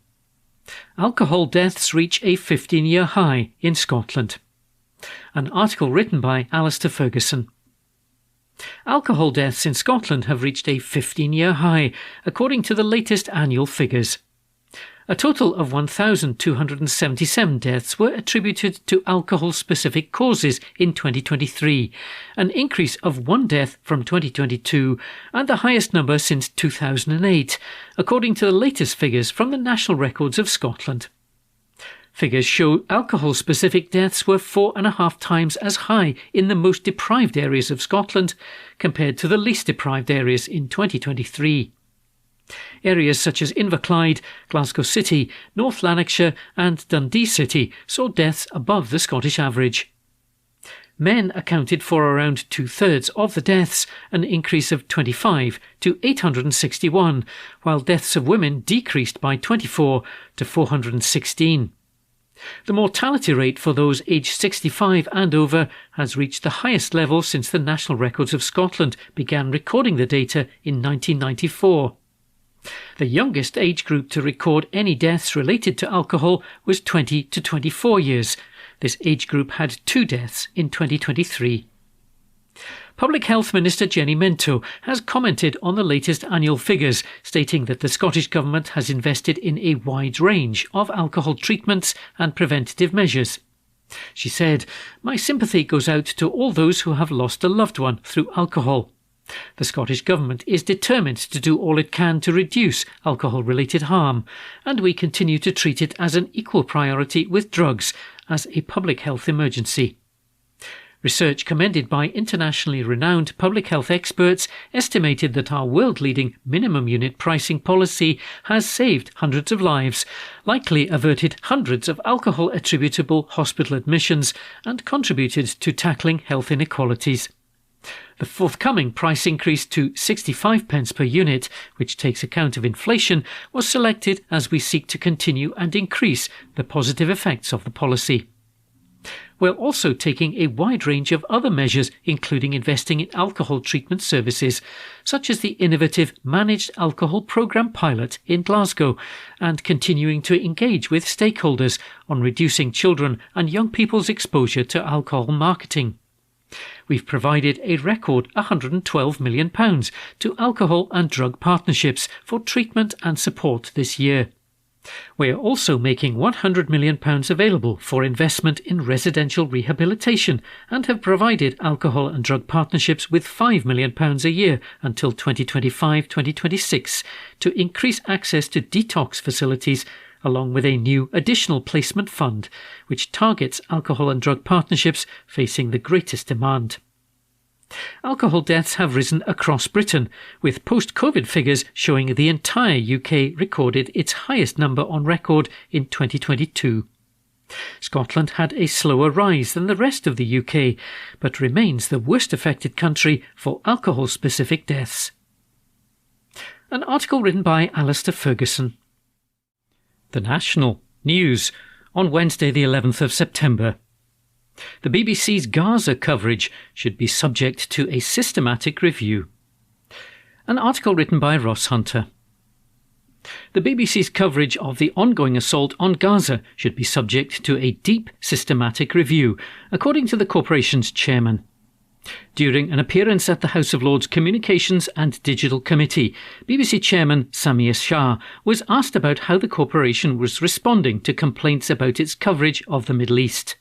Alcohol deaths reach a 15-year high in Scotland. An article written by Alistair Ferguson. Alcohol deaths in Scotland have reached a 15-year high, according to the latest annual figures. A total of 1,277 deaths were attributed to alcohol-specific causes in 2023, an increase of 1 death from 2022 and the highest number since 2008, according to the latest figures from the National Records of Scotland. Figures show alcohol-specific deaths were 4.5 times as high in the most deprived areas of Scotland compared to the least deprived areas in 2023. Areas such as Inverclyde, Glasgow City, North Lanarkshire and Dundee City saw deaths above the Scottish average. Men accounted for around 2/3 of the deaths, an increase of 25 to 861, while deaths of women decreased by 24 to 416. The mortality rate for those aged 65 and over has reached the highest level since the National Records of Scotland began recording the data in 1994. The youngest age group to record any deaths related to alcohol was 20 to 24 years. This age group had 2 deaths in 2023. Public Health Minister Jenny Minto has commented on the latest annual figures, stating that the Scottish Government has invested in a wide range of alcohol treatments and preventative measures. She said, "My sympathy goes out to all those who have lost a loved one through alcohol. The Scottish Government is determined to do all it can to reduce alcohol-related harm, and we continue to treat it as an equal priority with drugs, as a public health emergency." Research commended by internationally renowned public health experts estimated that our world-leading minimum unit pricing policy has saved hundreds of lives, likely averted hundreds of alcohol-attributable hospital admissions, and contributed to tackling health inequalities. The forthcoming price increase to 65p per unit, which takes account of inflation, was selected as we seek to continue and increase the positive effects of the policy. We're also taking a wide range of other measures, including investing in alcohol treatment services, such as the innovative Managed Alcohol Programme pilot in Glasgow, and continuing to engage with stakeholders on reducing children and young people's exposure to alcohol marketing. We've provided a record £112 million to alcohol and drug partnerships for treatment and support this year. We are also making £100 million available for investment in residential rehabilitation and have provided alcohol and drug partnerships with £5 million a year until 2025-2026 to increase access to detox facilities, along with a new additional placement fund which targets alcohol and drug partnerships facing the greatest demand. Alcohol deaths have risen across Britain, with post-COVID figures showing the entire UK recorded its highest number on record in 2022. Scotland had a slower rise than the rest of the UK, but remains the worst affected country for alcohol-specific deaths. An article written by Alistair Ferguson. The National News on Wednesday the 11th of September. The BBC's Gaza coverage should be subject to a systematic review. An article written by Ross Hunter. The BBC's coverage of the ongoing assault on Gaza should be subject to a deep, systematic review, according to the corporation's chairman. During an appearance at the House of Lords Communications and Digital Committee, BBC Chairman Samir Shah was asked about how the corporation was responding to complaints about its coverage of the Middle East.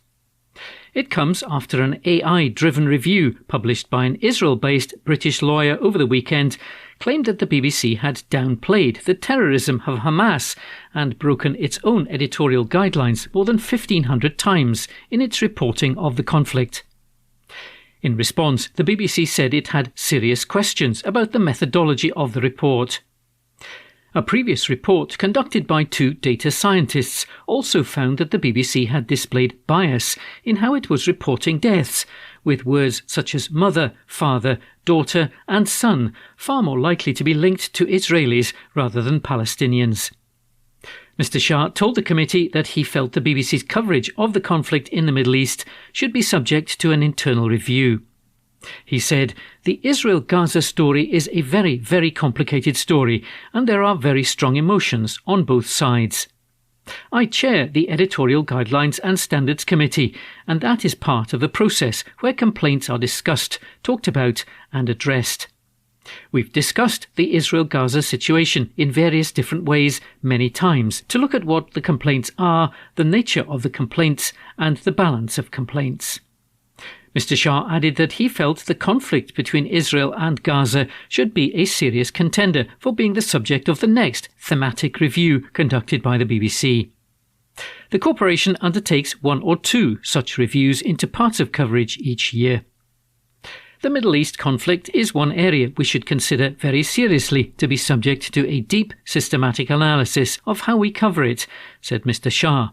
It comes after an AI-driven review published by an Israel-based British lawyer over the weekend claimed that the BBC had downplayed the terrorism of Hamas and broken its own editorial guidelines more than 1,500 times in its reporting of the conflict. In response, the BBC said it had serious questions about the methodology of the report. A previous report conducted by 2 data scientists also found that the BBC had displayed bias in how it was reporting deaths, with words such as mother, father, daughter and son far more likely to be linked to Israelis rather than Palestinians. Mr Shah told the committee that he felt the BBC's coverage of the conflict in the Middle East should be subject to an internal review. He said, "The Israel-Gaza story is a very, very complicated story, and there are very strong emotions on both sides. I chair the Editorial Guidelines and Standards Committee, and that is part of the process where complaints are discussed, talked about and addressed. We've discussed the Israel-Gaza situation in various different ways many times to look at what the complaints are, the nature of the complaints and the balance of complaints." Mr Shah added that he felt the conflict between Israel and Gaza should be a serious contender for being the subject of the next thematic review conducted by the BBC. The corporation undertakes 1 or 2 such reviews into parts of coverage each year. The Middle East conflict is one area we should consider very seriously to be subject to a deep, systematic analysis of how we cover it, said Mr Shah.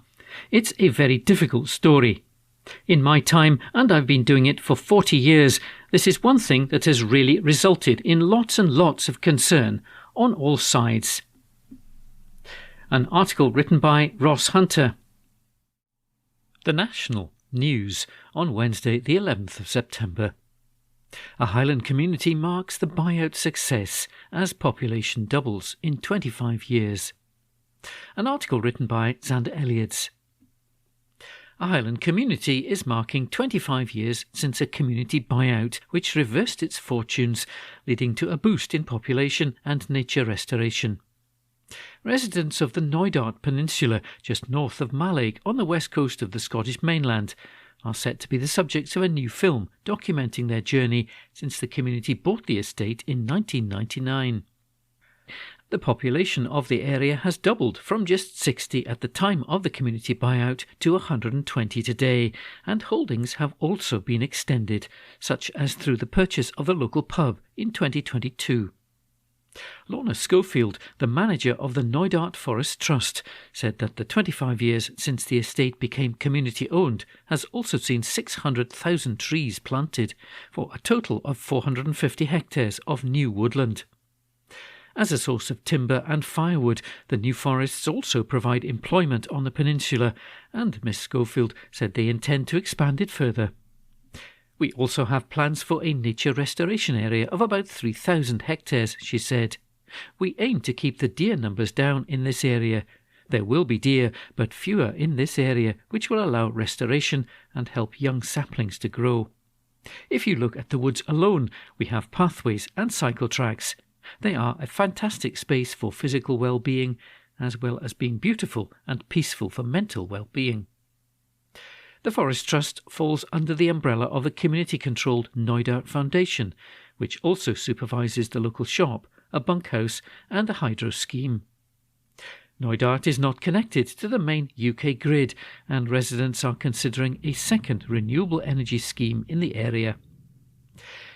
It's a very difficult story. In my time, and I've been doing it for 40 years, this is one thing that has really resulted in lots and lots of concern on all sides. An article written by Ross Hunter. The National News on Wednesday the 11th of September. A Highland community marks the buyout success as population doubles in 25 years. An article written by Xander Elliotts. A Highland community is marking 25 years since a community buyout which reversed its fortunes, leading to a boost in population and nature restoration. Residents of the Knoydart Peninsula, just north of Mallaig on the west coast of the Scottish mainland, are set to be the subjects of a new film documenting their journey since the community bought the estate in 1999. The population of the area has doubled from just 60 at the time of the community buyout to 120 today, and holdings have also been extended, such as through the purchase of the local pub in 2022. Lorna Schofield, the manager of the Knoydart Forest Trust, said that the 25 years since the estate became community-owned has also seen 600,000 trees planted, for a total of 450 hectares of new woodland. As a source of timber and firewood, the new forests also provide employment on the peninsula, and Miss Schofield said they intend to expand it further. We also have plans for a nature restoration area of about 3,000 hectares, she said. We aim to keep the deer numbers down in this area. There will be deer, but fewer in this area, which will allow restoration and help young saplings to grow. If you look at the woods alone, we have pathways and cycle tracks. They are a fantastic space for physical well-being, as well as being beautiful and peaceful for mental well-being. The Forest Trust falls under the umbrella of the community-controlled Knoydart Foundation, which also supervises the local shop, a bunkhouse and a hydro scheme. Knoydart is not connected to the main UK grid, and residents are considering a second renewable energy scheme in the area.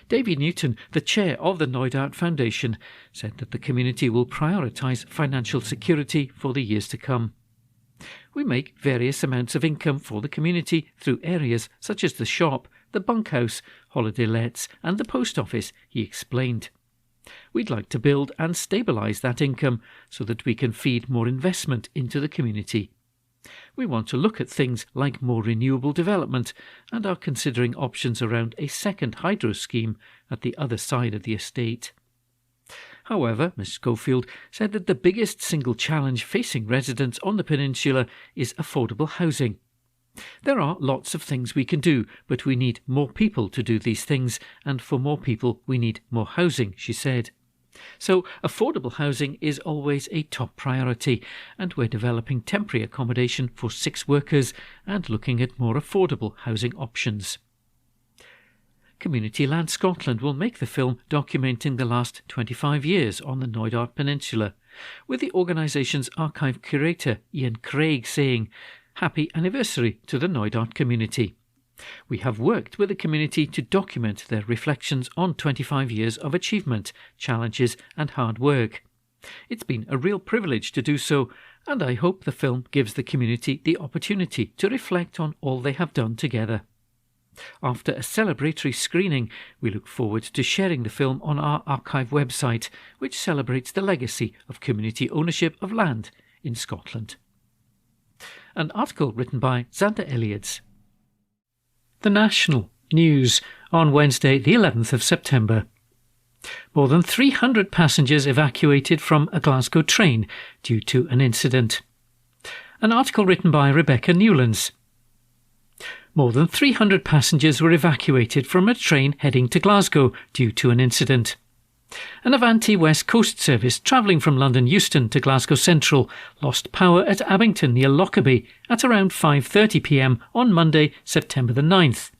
Davy Newton, the chair of the Knoydart Foundation, said that the community will prioritise financial security for the years to come. We make various amounts of income for the community through areas such as the shop, the bunkhouse, holiday lets and the post office, he explained. We'd like to build and stabilise that income so that we can feed more investment into the community. We want to look at things like more renewable development and are considering options around a second hydro scheme at the other side of the estate. However, Ms Schofield said that the biggest single challenge facing residents on the peninsula is affordable housing. There are lots of things we can do, but we need more people to do these things, and for more people we need more housing, she said. So affordable housing is always a top priority, and we're developing temporary accommodation for 6 workers and looking at more affordable housing options. Community Land Scotland will make the film documenting the last 25 years on the Knoydart Peninsula, with the organisation's archive curator Ian Craig saying, "Happy anniversary to the Knoydart community. We have worked with the community to document their reflections on 25 years of achievement, challenges and hard work. It's been a real privilege to do so, and I hope the film gives the community the opportunity to reflect on all they have done together. After a celebratory screening, we look forward to sharing the film on our archive website, which celebrates the legacy of community ownership of land in Scotland." An article written by Xander Elliotts. The National News on Wednesday the 11th of September. More than 300 passengers evacuated from a Glasgow train due to an incident. An article written by Rebecca Newlands. More than 300 passengers were evacuated from a train heading to Glasgow due to an incident. An Avanti West Coast service travelling from London Euston to Glasgow Central lost power at Abington near Lockerbie at around 5:30 p.m. on Monday, September the 9th.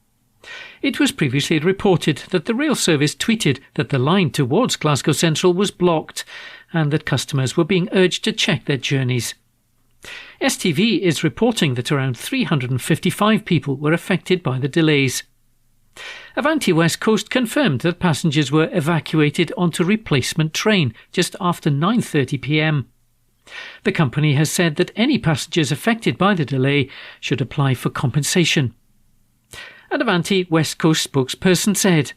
It was previously reported that the rail service tweeted that the line towards Glasgow Central was blocked and that customers were being urged to check their journeys. STV is reporting that around 355 people were affected by the delays. Avanti West Coast confirmed that passengers were evacuated onto replacement train just after 9:30 p.m. The company has said that any passengers affected by the delay should apply for compensation. An Avanti West Coast spokesperson said,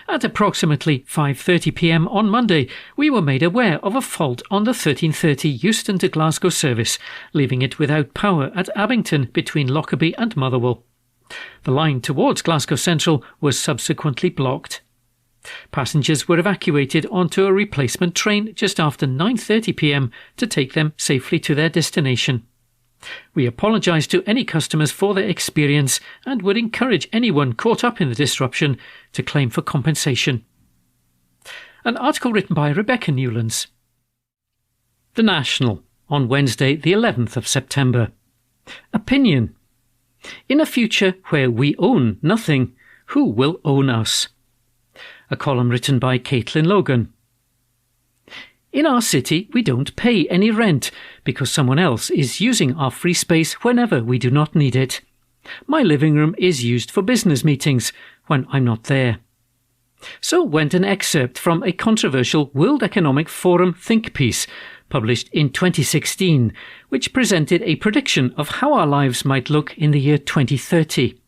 At approximately 5:30 p.m. on Monday, we were made aware of a fault on the 1330 Euston to Glasgow service, leaving it without power at Abington between Lockerbie and Motherwell. The line towards Glasgow Central was subsequently blocked. Passengers were evacuated onto a replacement train just after 9:30 p.m. to take them safely to their destination. We apologise to any customers for their experience and would encourage anyone caught up in the disruption to claim for compensation. An article written by Rebecca Newlands. The National, on Wednesday the 11th of September. Opinion. In a future where we own nothing, who will own us? A column written by Caitlin Logan. In our city, we don't pay any rent because someone else is using our free space whenever we do not need it. My living room is used for business meetings when I'm not there. So went an excerpt from a controversial World Economic Forum think piece published in 2016, which presented a prediction of how our lives might look in the year 2030.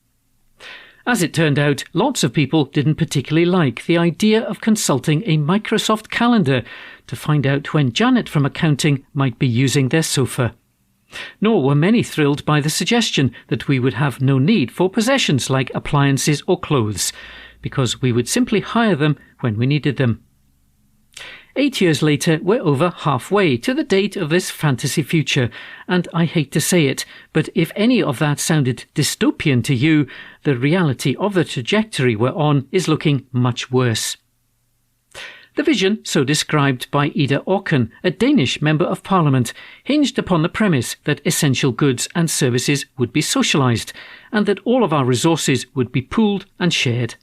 As it turned out, lots of people didn't particularly like the idea of consulting a Microsoft calendar to find out when Janet from accounting might be using their sofa. Nor were many thrilled by the suggestion that we would have no need for possessions like appliances or clothes, because we would simply hire them when we needed them. 8 years later, we're over halfway to the date of this fantasy future, and I hate to say it, but if any of that sounded dystopian to you, the reality of the trajectory we're on is looking much worse. The vision, so described by Ida Auken, a Danish Member of Parliament, hinged upon the premise that essential goods and services would be socialised, and that all of our resources would be pooled and shared.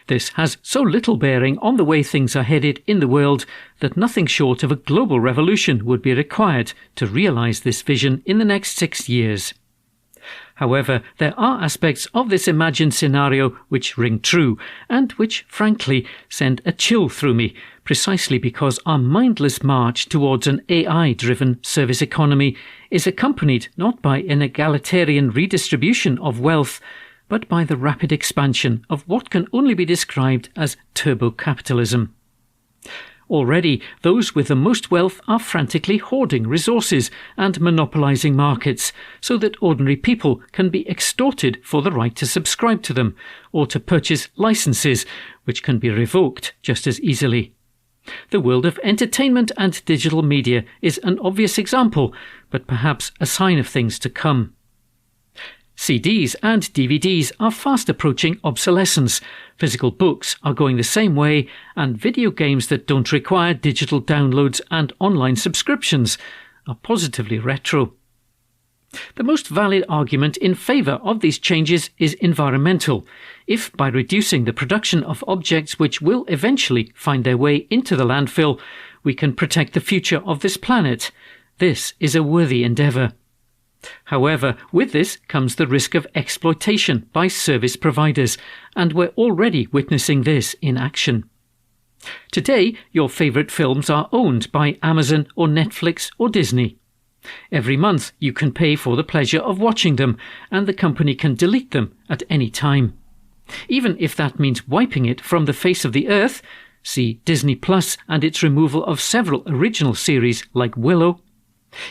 This has so little bearing on the way things are headed in the world that nothing short of a global revolution would be required to realise this vision in the next 6 years. However, there are aspects of this imagined scenario which ring true, and which, frankly, send a chill through me, precisely because our mindless march towards an AI-driven service economy is accompanied not by an egalitarian redistribution of wealth, but by the rapid expansion of what can only be described as turbo-capitalism. Already, those with the most wealth are frantically hoarding resources and monopolising markets so that ordinary people can be extorted for the right to subscribe to them or to purchase licenses, which can be revoked just as easily. The world of entertainment and digital media is an obvious example, but perhaps a sign of things to come. CDs and DVDs are fast approaching obsolescence, physical books are going the same way, and video games that don't require digital downloads and online subscriptions are positively retro. The most valid argument in favour of these changes is environmental. If by reducing the production of objects which will eventually find their way into the landfill, we can protect the future of this planet, this is a worthy endeavour. However, with this comes the risk of exploitation by service providers, and we're already witnessing this in action. Today, your favourite films are owned by Amazon or Netflix or Disney. Every month you can pay for the pleasure of watching them, and the company can delete them at any time. Even if that means wiping it from the face of the earth, see Disney Plus and its removal of several original series like Willow.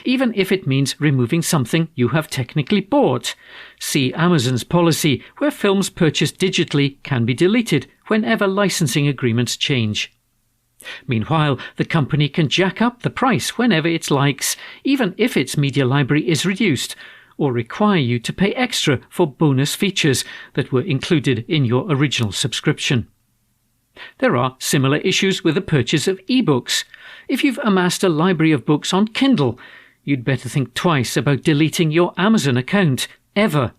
Even if it means removing something you have technically bought. See Amazon's policy where films purchased digitally can be deleted whenever licensing agreements change. Meanwhile, the company can jack up the price whenever it likes, even if its media library is reduced, or require you to pay extra for bonus features that were included in your original subscription. There are similar issues with the purchase of ebooks. If you've amassed a library of books on Kindle, you'd better think twice about deleting your Amazon account, ever.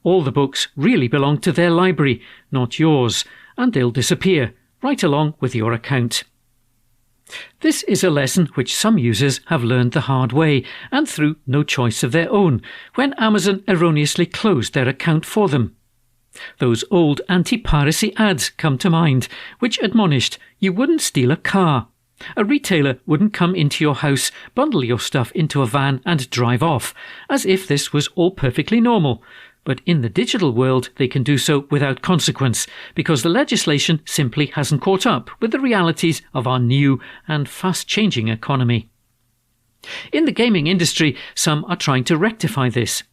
All the books really belong to their library, not yours, and they'll disappear, right along with your account. This is a lesson which some users have learned the hard way, and through no choice of their own, when Amazon erroneously closed their account for them. Those old anti-piracy ads come to mind, which admonished you wouldn't steal a car. A retailer wouldn't come into your house, bundle your stuff into a van and drive off, as if this was all perfectly normal. But in the digital world, they can do so without consequence, because the legislation simply hasn't caught up with the realities of our new and fast-changing economy. In the gaming industry, some are trying to rectify this.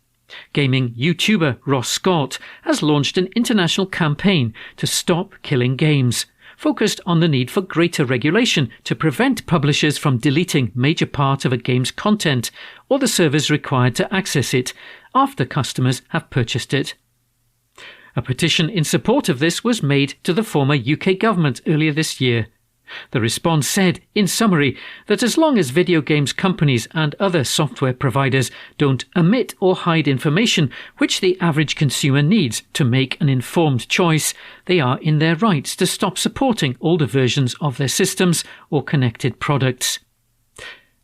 Gaming YouTuber Ross Scott has launched an international campaign to stop killing games, focused on the need for greater regulation to prevent publishers from deleting major part of a game's content or the servers required to access it after customers have purchased it. A petition in support of this was made to the former UK government earlier this year. The response said, in summary, that as long as video games companies and other software providers don't omit or hide information which the average consumer needs to make an informed choice, they are in their rights to stop supporting older versions of their systems or connected products.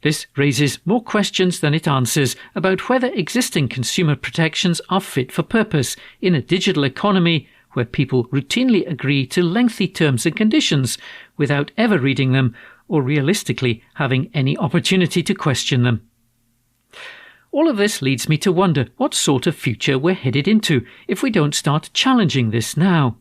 This raises more questions than it answers about whether existing consumer protections are fit for purpose in a digital economy where people routinely agree to lengthy terms and conditions without ever reading them or realistically having any opportunity to question them. All of this leads me to wonder what sort of future we're headed into if we don't start challenging this now.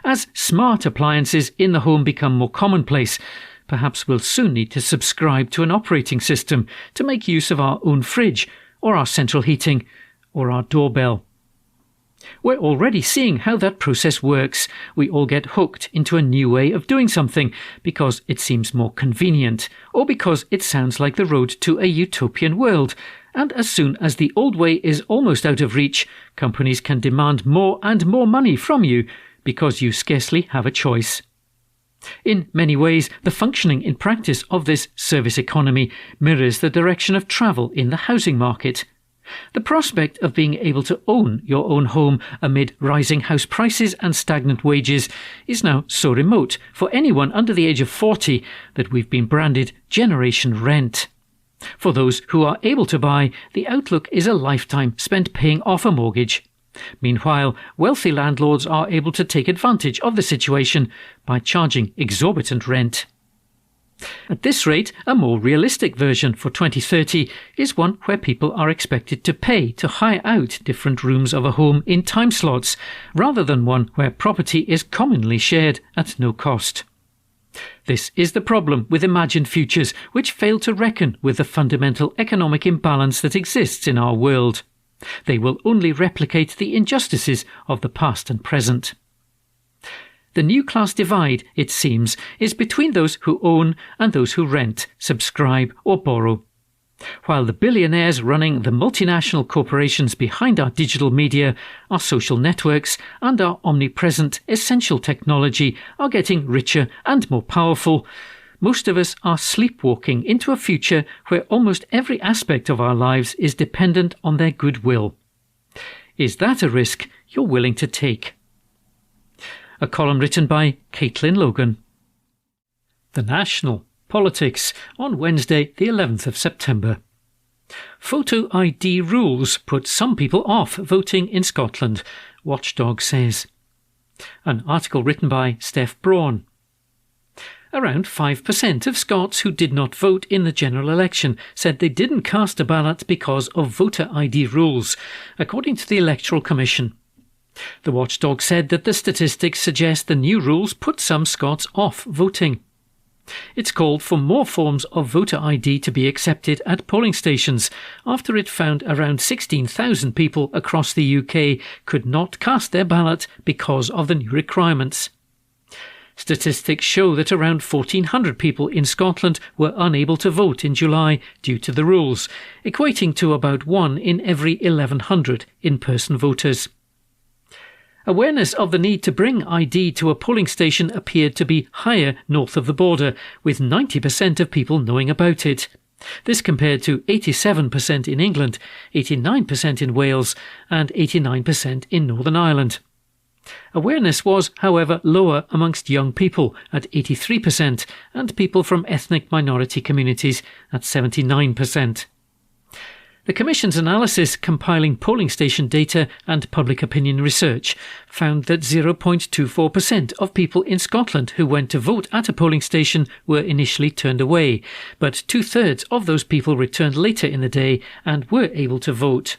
As smart appliances in the home become more commonplace, perhaps we'll soon need to subscribe to an operating system to make use of our own fridge or our central heating or our doorbell. We're already seeing how that process works. We all get hooked into a new way of doing something because it seems more convenient or because it sounds like the road to a utopian world. And as soon as the old way is almost out of reach, companies can demand more and more money from you because you scarcely have a choice. In many ways, the functioning in practice of this service economy mirrors the direction of travel in the housing market. The prospect of being able to own your own home amid rising house prices and stagnant wages is now so remote for anyone under the age of 40 that we've been branded Generation Rent. For those who are able to buy, the outlook is a lifetime spent paying off a mortgage. Meanwhile, wealthy landlords are able to take advantage of the situation by charging exorbitant rent. At this rate, a more realistic version for 2030 is one where people are expected to pay to hire out different rooms of a home in time slots, rather than one where property is commonly shared at no cost. This is the problem with imagined futures which fail to reckon with the fundamental economic imbalance that exists in our world. They will only replicate the injustices of the past and present. The new class divide, it seems, is between those who own and those who rent, subscribe or borrow. While the billionaires running the multinational corporations behind our digital media, our social networks and our omnipresent essential technology are getting richer and more powerful, most of us are sleepwalking into a future where almost every aspect of our lives is dependent on their goodwill. Is that a risk you're willing to take? A column written by Caitlin Logan. The National, Politics, on Wednesday the 11th of September. Photo ID rules put some people off voting in Scotland, Watchdog says. An article written by Steph Braun. Around 5% of Scots who did not vote in the general election said they didn't cast a ballot because of voter ID rules, according to the Electoral Commission. The watchdog said that the statistics suggest the new rules put some Scots off voting. It's called for more forms of voter ID to be accepted at polling stations after it found around 16,000 people across the UK could not cast their ballot because of the new requirements. Statistics show that around 1,400 people in Scotland were unable to vote in July due to the rules, equating to about 1 in every 1,100 in-person voters. Awareness of the need to bring ID to a polling station appeared to be higher north of the border, with 90% of people knowing about it. This compared to 87% in England, 89% in Wales and 89% in Northern Ireland. Awareness was, however, lower amongst young people at 83% and people from ethnic minority communities at 79%. The Commission's analysis compiling polling station data and public opinion research found that 0.24% of people in Scotland who went to vote at a polling station were initially turned away, but 2/3 of those people returned later in the day and were able to vote.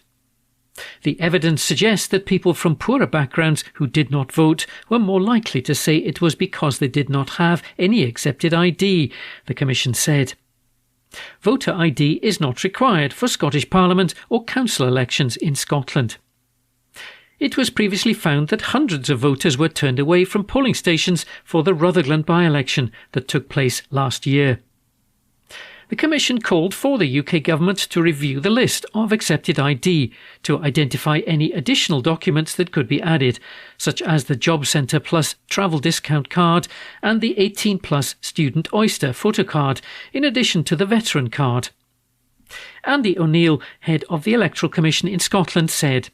The evidence suggests that people from poorer backgrounds who did not vote were more likely to say it was because they did not have any accepted ID, the Commission said. Voter ID is not required for Scottish Parliament or council elections in Scotland. It was previously found that hundreds of voters were turned away from polling stations for the Rutherglen by-election that took place last year. The Commission called for the UK Government to review the list of accepted ID to identify any additional documents that could be added, such as the Job Centre Plus travel discount card and the 18 Plus Student Oyster photocard, in addition to the Veteran card. Andy O'Neill, head of the Electoral Commission in Scotland, said,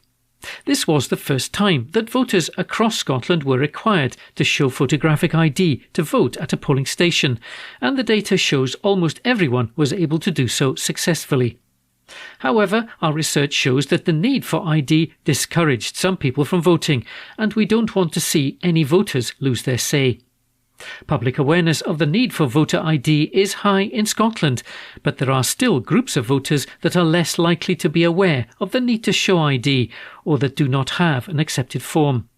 "This was the first time that voters across Scotland were required to show photographic ID to vote at a polling station, and the data shows almost everyone was able to do so successfully. However, our research shows that the need for ID discouraged some people from voting, and we don't want to see any voters lose their say. Public awareness of the need for voter ID is high in Scotland, but there are still groups of voters that are less likely to be aware of the need to show ID or that do not have an accepted form.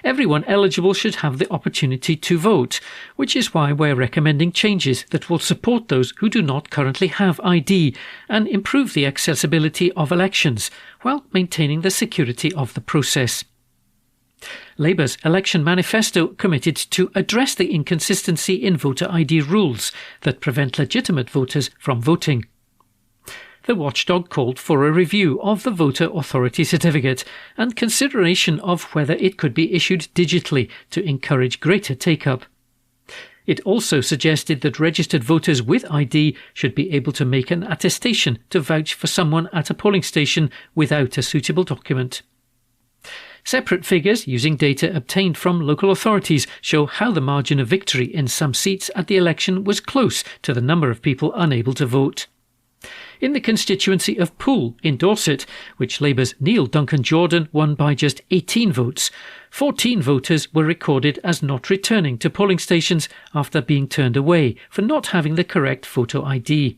Everyone eligible should have the opportunity to vote, which is why we're recommending changes that will support those who do not currently have ID and improve the accessibility of elections while maintaining the security of the process." Labour's election manifesto committed to address the inconsistency in voter ID rules that prevent legitimate voters from voting. The watchdog called for a review of the voter authority certificate and consideration of whether it could be issued digitally to encourage greater take-up. It also suggested that registered voters with ID should be able to make an attestation to vouch for someone at a polling station without a suitable document. Separate figures using data obtained from local authorities show how the margin of victory in some seats at the election was close to the number of people unable to vote. In the constituency of Poole in Dorset, which Labour's Neil Duncan Jordan won by just 18 votes, 14 voters were recorded as not returning to polling stations after being turned away for not having the correct photo ID.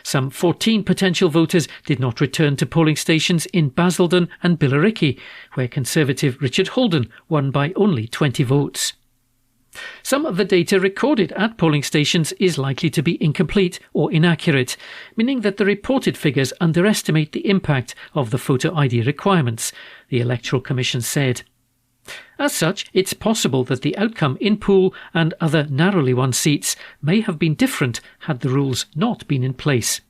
Some 14 potential voters did not return to polling stations in Basildon and Billericay, where Conservative Richard Holden won by only 20 votes. Some of the data recorded at polling stations is likely to be incomplete or inaccurate, meaning that the reported figures underestimate the impact of the photo ID requirements, the Electoral Commission said. As such, it's possible that the outcome in Poole and other narrowly won seats may have been different had the rules not been in place.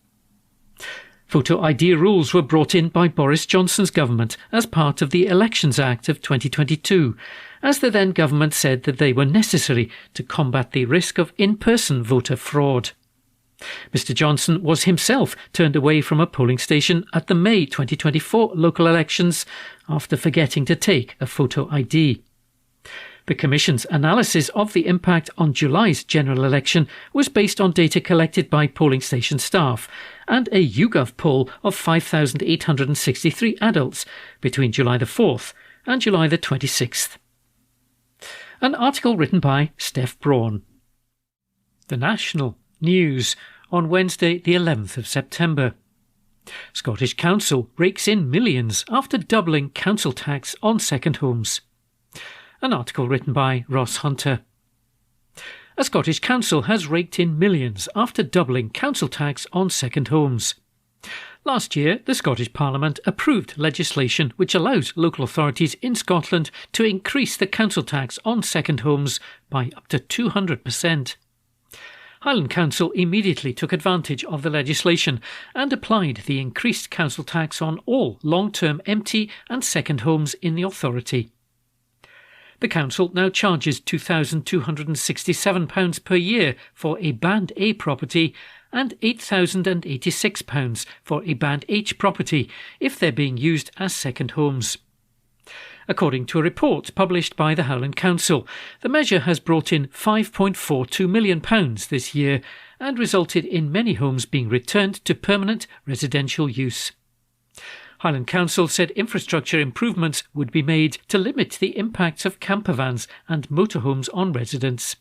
Photo ID rules were brought in by Boris Johnson's government as part of the Elections Act of 2022, as the then government said that they were necessary to combat the risk of in-person voter fraud. Mr Johnson was himself turned away from a polling station at the May 2024 local elections after forgetting to take a photo ID. The Commission's analysis of the impact on July's general election was based on data collected by polling station staff and a YouGov poll of 5,863 adults between July the 4th and July the 26th. An article written by Steph Braun. The National News on Wednesday the 11th of September. Scottish Council rakes in millions after doubling council tax on second homes. An article written by Ross Hunter. A Scottish council has raked in millions after doubling council tax on second homes. Last year, the Scottish Parliament approved legislation which allows local authorities in Scotland to increase the council tax on second homes by up to 200%. Highland Council immediately took advantage of the legislation and applied the increased council tax on all long-term empty and second homes in the authority. The council now charges £2,267 per year for a Band A property and £8,086 for a Band H property if they're being used as second homes. According to a report published by the Highland Council, the measure has brought in £5.42 million this year and resulted in many homes being returned to permanent residential use. Highland Council said infrastructure improvements would be made to limit the impacts of campervans and motorhomes on residents.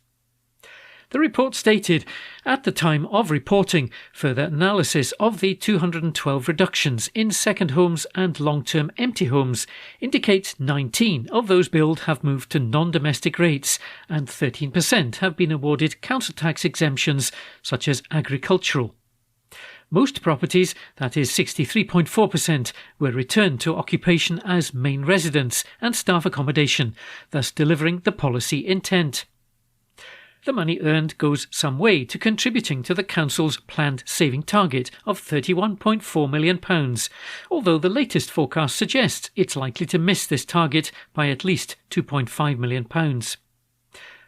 The report stated, at the time of reporting, further analysis of the 212 reductions in second homes and long-term empty homes indicates 19 of those billed have moved to non-domestic rates and 13% have been awarded council tax exemptions such as agricultural. Most properties, that is 63.4%, were returned to occupation as main residence and staff accommodation, thus delivering the policy intent. The money earned goes some way to contributing to the Council's planned saving target of £31.4 million, although the latest forecast suggests it's likely to miss this target by at least £2.5 million.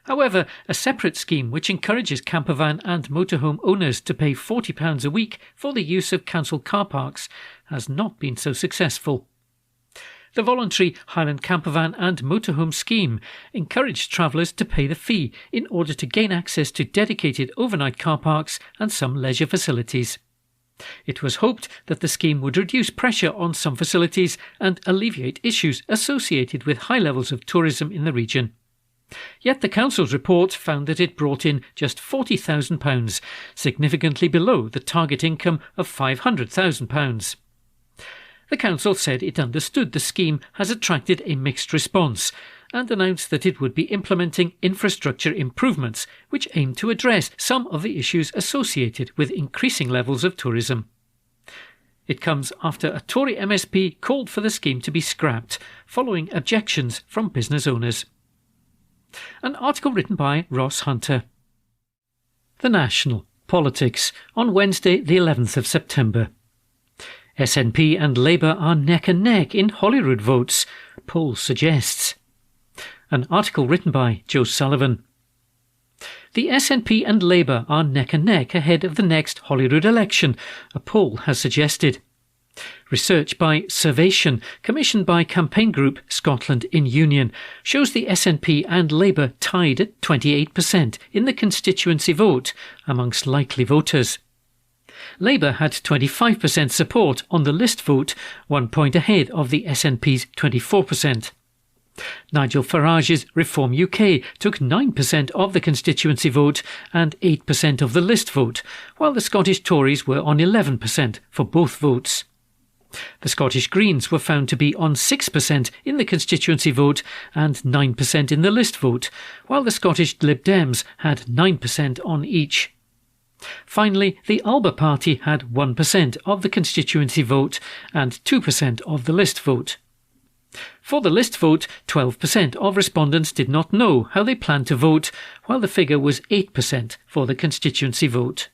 However, a separate scheme which encourages campervan and motorhome owners to pay £40 a week for the use of council car parks has not been so successful. The voluntary Highland Campervan and Motorhome scheme encouraged travellers to pay the fee in order to gain access to dedicated overnight car parks and some leisure facilities. It was hoped that the scheme would reduce pressure on some facilities and alleviate issues associated with high levels of tourism in the region. Yet the Council's report found that it brought in just £40,000, significantly below the target income of £500,000. The Council said it understood the scheme has attracted a mixed response and announced that it would be implementing infrastructure improvements which aim to address some of the issues associated with increasing levels of tourism. It comes after a Tory MSP called for the scheme to be scrapped, following objections from business owners. An article written by Ross Hunter. The National Politics on Wednesday the 11th of September. SNP and Labour are neck and neck in Holyrood votes, poll suggests. An article written by Joe Sullivan. The SNP and Labour are neck and neck ahead of the next Holyrood election, a poll has suggested. Research by Survation, commissioned by campaign group Scotland in Union, shows the SNP and Labour tied at 28% in the constituency vote amongst likely voters. Labour had 25% support on the list vote, 1 point ahead of the SNP's 24%. Nigel Farage's Reform UK took 9% of the constituency vote and 8% of the list vote, while the Scottish Tories were on 11% for both votes. The Scottish Greens were found to be on 6% in the constituency vote and 9% in the list vote, while the Scottish Lib Dems had 9% on each. Finally, the Alba Party had 1% of the constituency vote and 2% of the list vote. For the list vote, 12% of respondents did not know how they planned to vote, while the figure was 8% for the constituency vote.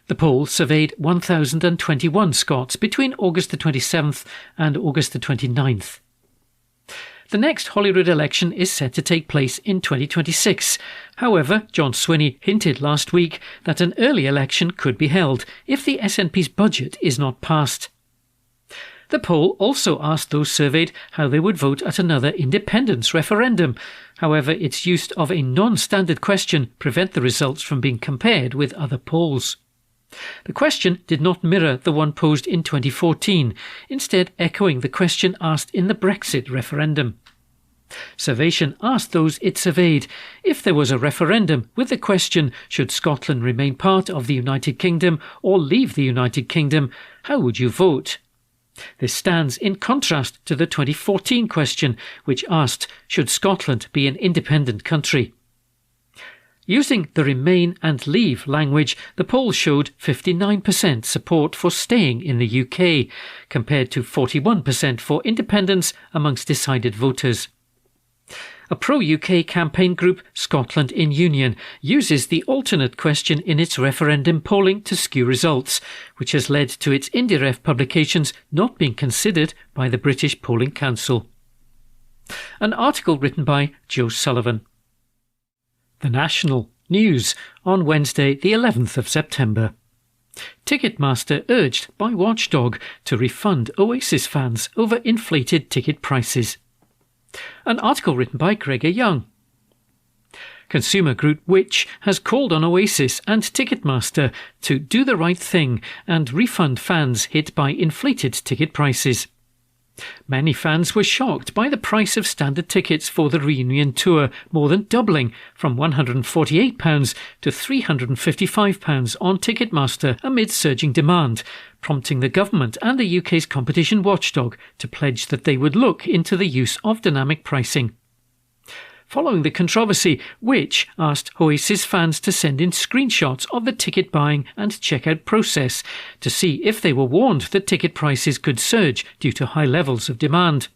The poll surveyed 1,021 Scots between August the 27th and August the 29th. The next Holyrood election is set to take place in 2026. However, John Swinney hinted last week that an early election could be held if the SNP's budget is not passed. The poll also asked those surveyed how they would vote at another independence referendum. However, its use of a non-standard question prevent the results from being compared with other polls. The question did not mirror the one posed in 2014, instead echoing the question asked in the Brexit referendum. Survation asked those it surveyed if there was a referendum with the question, should Scotland remain part of the United Kingdom or leave the United Kingdom, how would you vote? This stands in contrast to the 2014 question, which asked, should Scotland be an independent country? Using the remain and leave language, the poll showed 59% support for staying in the UK, compared to 41% for independence amongst decided voters. A pro-UK campaign group, Scotland in Union, uses the alternate question in its referendum polling to skew results, which has led to its IndieRef publications not being considered by the British Polling Council. An article written by Joe Sullivan. The National News on Wednesday the 11th of September. Ticketmaster urged by Watchdog to refund Oasis fans over inflated ticket prices. An article written by Gregor Young. Consumer group Which has called on Oasis and Ticketmaster to do the right thing and refund fans hit by inflated ticket prices. Many fans were shocked by the price of standard tickets for the reunion tour, more than doubling from £148 to £355 on Ticketmaster amid surging demand, prompting the government and the UK's competition watchdog to pledge that they would look into the use of dynamic pricing. Following the controversy, Which asked Oasis fans to send in screenshots of the ticket buying and checkout process to see if they were warned that ticket prices could surge due to high levels of demand.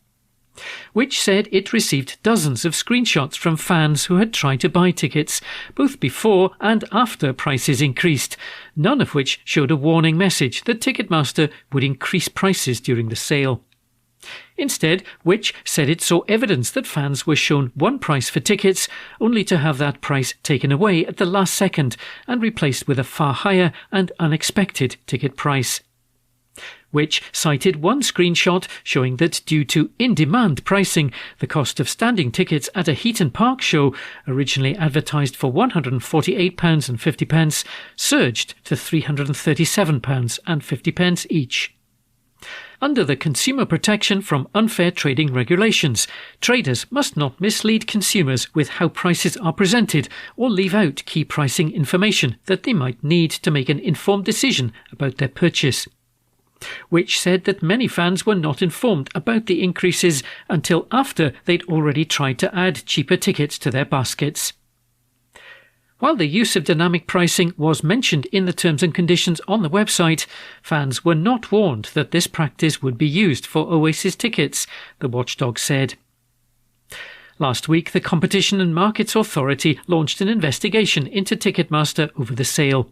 Which said it received dozens of screenshots from fans who had tried to buy tickets, both before and after prices increased, none of which showed a warning message that Ticketmaster would increase prices during the sale. Instead, Which said it saw evidence that fans were shown one price for tickets, only to have that price taken away at the last second and replaced with a far higher and unexpected ticket price. Which cited one screenshot showing that due to in-demand pricing, the cost of standing tickets at a Heaton Park show, originally advertised for £148.50, surged to £337.50 each. Under the Consumer Protection from Unfair Trading regulations, traders must not mislead consumers with how prices are presented or leave out key pricing information that they might need to make an informed decision about their purchase. Which said that many fans were not informed about the increases until after they'd already tried to add cheaper tickets to their baskets. While the use of dynamic pricing was mentioned in the terms and conditions on the website, fans were not warned that this practice would be used for Oasis tickets, the watchdog said. Last week, the Competition and Markets Authority launched an investigation into Ticketmaster over the sale.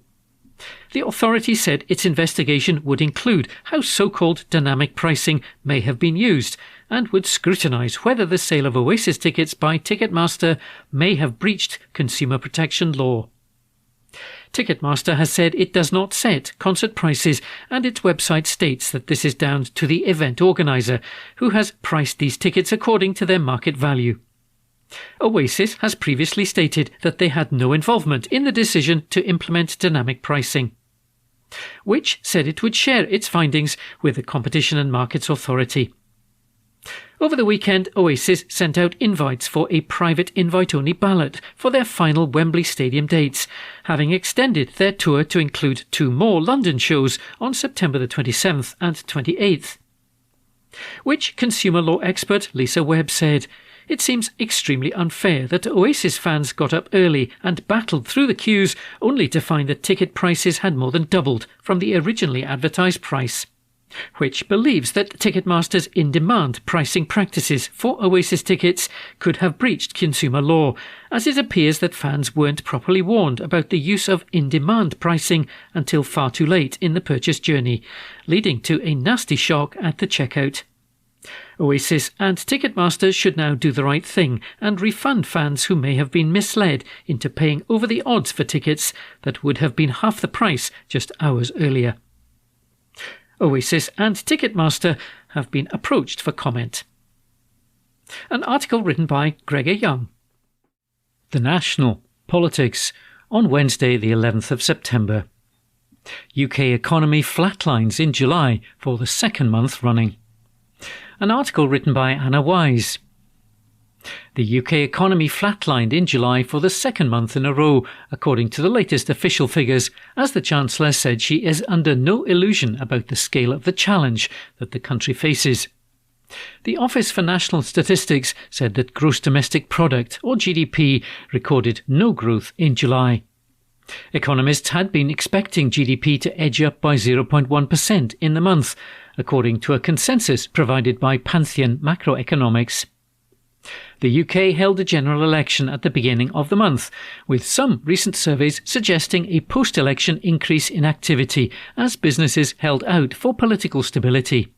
The authority said its investigation would include how so-called dynamic pricing may have been used and would scrutinise whether the sale of Oasis tickets by Ticketmaster may have breached consumer protection law. Ticketmaster has said it does not set concert prices, and its website states that this is down to the event organiser, who has priced these tickets according to their market value. Oasis has previously stated that they had no involvement in the decision to implement dynamic pricing. Which said it would share its findings with the Competition and Markets Authority. Over the weekend, Oasis sent out invites for a private invite-only ballot for their final Wembley Stadium dates, having extended their tour to include 2 more London shows on September the 27th and 28th. Which consumer law expert Lisa Webb said, "It seems extremely unfair that Oasis fans got up early and battled through the queues only to find that ticket prices had more than doubled from the originally advertised price." Which believes that Ticketmaster's in-demand pricing practices for Oasis tickets could have breached consumer law, as it appears that fans weren't properly warned about the use of in-demand pricing until far too late in the purchase journey, leading to a nasty shock at the checkout. Oasis and Ticketmaster should now do the right thing and refund fans who may have been misled into paying over the odds for tickets that would have been half the price just hours earlier. Oasis and Ticketmaster have been approached for comment. An article written by Gregor Young. The National Politics on Wednesday the 11th of September. UK economy flatlines in July for the second month running. An article written by Anna Wise. The UK economy flatlined in July for the second month in a row, according to the latest official figures, as the Chancellor said she is under no illusion about the scale of the challenge that the country faces. The Office for National Statistics said that gross domestic product, or GDP, recorded no growth in July. Economists had been expecting GDP to edge up by 0.1% in the month, according to a consensus provided by Pantheon Macroeconomics. The UK held a general election at the beginning of the month, with some recent surveys suggesting a post-election increase in activity as businesses held out for political stability.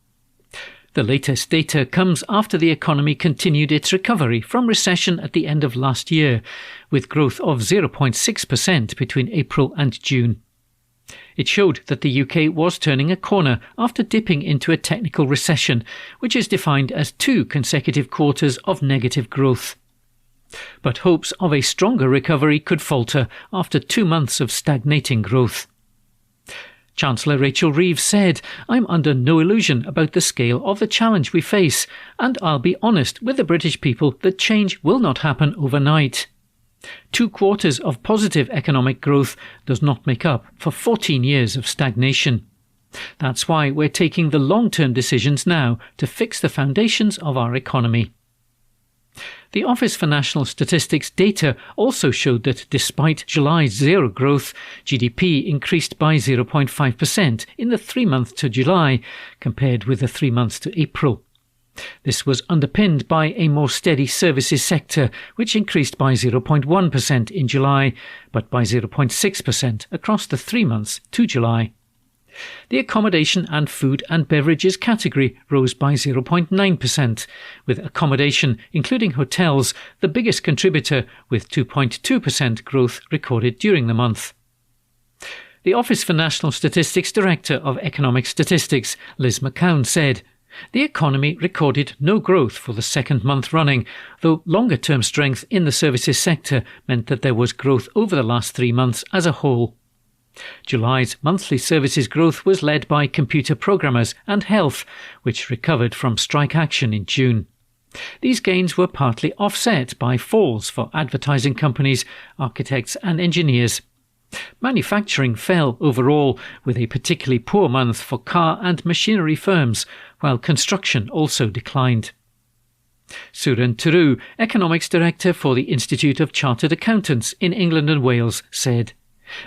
The latest data comes after the economy continued its recovery from recession at the end of last year, with growth of 0.6% between April and June. It showed that the UK was turning a corner after dipping into a technical recession, which is defined as 2 consecutive quarters of negative growth. But hopes of a stronger recovery could falter after 2 months of stagnating growth. Chancellor Rachel Reeves said, "I'm under no illusion about the scale of the challenge we face, and I'll be honest with the British people that change will not happen overnight." 2 quarters of positive economic growth does not make up for 14 years of stagnation. That's why we're taking the long-term decisions now to fix the foundations of our economy. The Office for National Statistics data also showed that despite July's zero growth, GDP increased by 0.5% in the 3 months to July, compared with the 3 months to April. This was underpinned by a more steady services sector, which increased by 0.1% in July, but by 0.6% across the 3 months to July. The accommodation and food and beverages category rose by 0.9%, with accommodation, including hotels, the biggest contributor, with 2.2% growth recorded during the month. The Office for National Statistics Director of Economic Statistics, Liz McCown, said, "The economy recorded no growth for the second month running, though longer-term strength in the services sector meant that there was growth over the last 3 months as a whole." July's monthly services growth was led by computer programmers and health, which recovered from strike action in June. These gains were partly offset by falls for advertising companies, architects and engineers. Manufacturing fell overall, with a particularly poor month for car and machinery firms, while construction also declined. Suren Turu, Economics Director for the Institute of Chartered Accountants in England and Wales, said,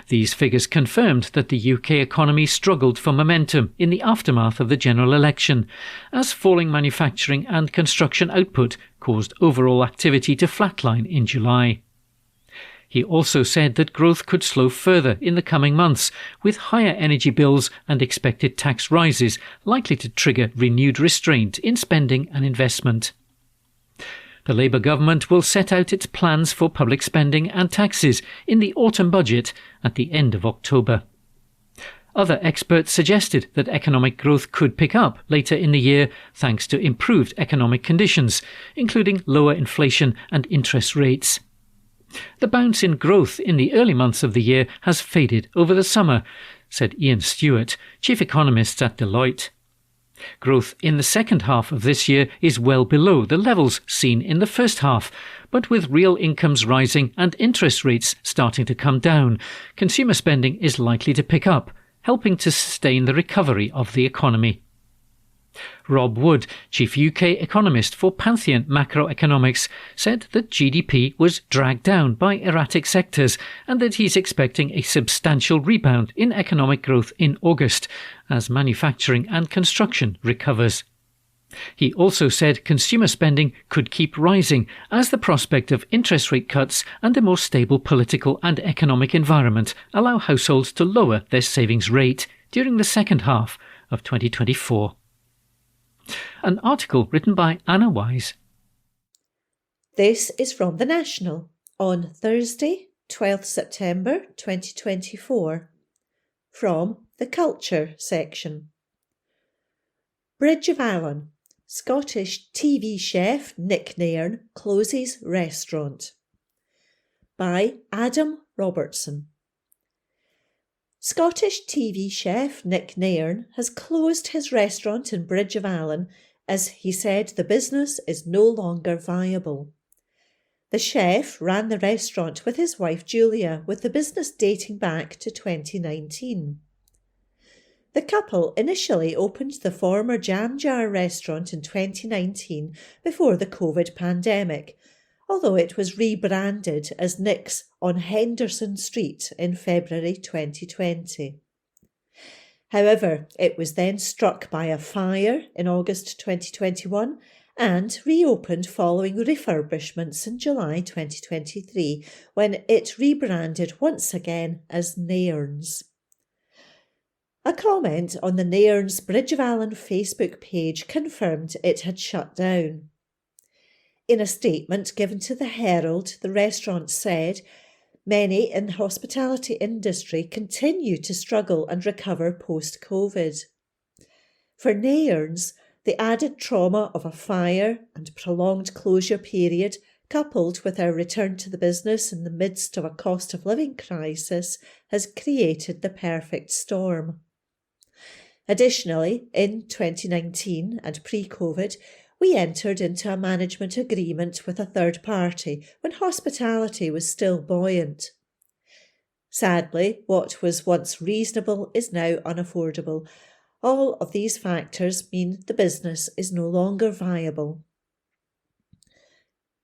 "These figures confirmed that the UK economy struggled for momentum in the aftermath of the general election, as falling manufacturing and construction output caused overall activity to flatline in July." He also said that growth could slow further in the coming months, with higher energy bills and expected tax rises likely to trigger renewed restraint in spending and investment. The Labour government will set out its plans for public spending and taxes in the autumn budget at the end of October. Other experts suggested that economic growth could pick up later in the year thanks to improved economic conditions, including lower inflation and interest rates. "The bounce in growth in the early months of the year has faded over the summer," said Ian Stewart, chief economist at Deloitte. "Growth in the second half of this year is well below the levels seen in the first half, but with real incomes rising and interest rates starting to come down, consumer spending is likely to pick up, helping to sustain the recovery of the economy." Rob Wood, chief UK economist for Pantheon Macroeconomics, said that GDP was dragged down by erratic sectors and that he's expecting a substantial rebound in economic growth in August as manufacturing and construction recovers. He also said consumer spending could keep rising as the prospect of interest rate cuts and a more stable political and economic environment allow households to lower their savings rate during the second half of 2024. An article written by Anna Wise. This is from The National on Thursday, 12th September 2024, from the Culture section. Bridge of Allan, Scottish TV chef Nick Nairn closes restaurant. By Adam Robertson. Scottish TV chef Nick Nairn has closed his restaurant in Bridge of Allan as he said the business is no longer viable. The chef ran the restaurant with his wife Julia, with the business dating back to 2019. The couple initially opened the former Jam Jar restaurant in 2019 before the COVID pandemic, although it was rebranded as Nick's on Henderson Street in February 2020. However, it was then struck by a fire in August 2021 and reopened following refurbishments in July 2023, when it rebranded once again as Nairn's. A comment on the Nairn's Bridge of Allan Facebook page confirmed it had shut down. In a statement given to the Herald, the restaurant said, "Many in the hospitality industry continue to struggle and recover post-COVID. For Nairn's, the added trauma of a fire and prolonged closure period, coupled with our return to the business in the midst of a cost of living crisis, has created the perfect storm. Additionally, in 2019 and pre-COVID, we entered into a management agreement with a third party when hospitality was still buoyant. Sadly, what was once reasonable is now unaffordable. All of these factors mean the business is no longer viable.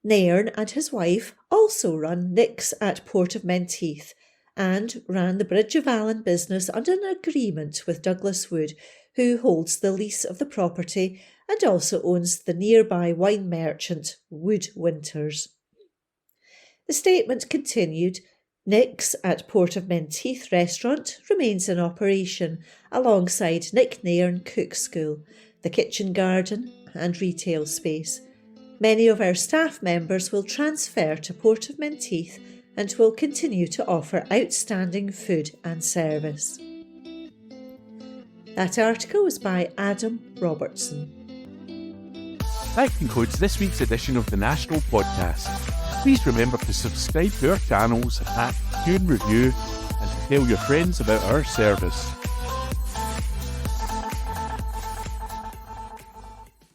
Nairn and his wife also run Nick's at Port of Menteith and ran the Bridge of Allen business under an agreement with Douglas Wood, who holds the lease of the property and also owns the nearby wine merchant Wood Winters. The statement continued, Nick's at Port of Menteith restaurant remains in operation alongside Nick Nairn Cook School, the kitchen garden and retail space. Many of our staff members will transfer to Port of Menteith and will continue to offer outstanding food and service. That article was by Adam Robertson. That concludes this week's edition of the National Podcast. Please remember to subscribe to our channels, Tune Review, and to tell your friends about our service.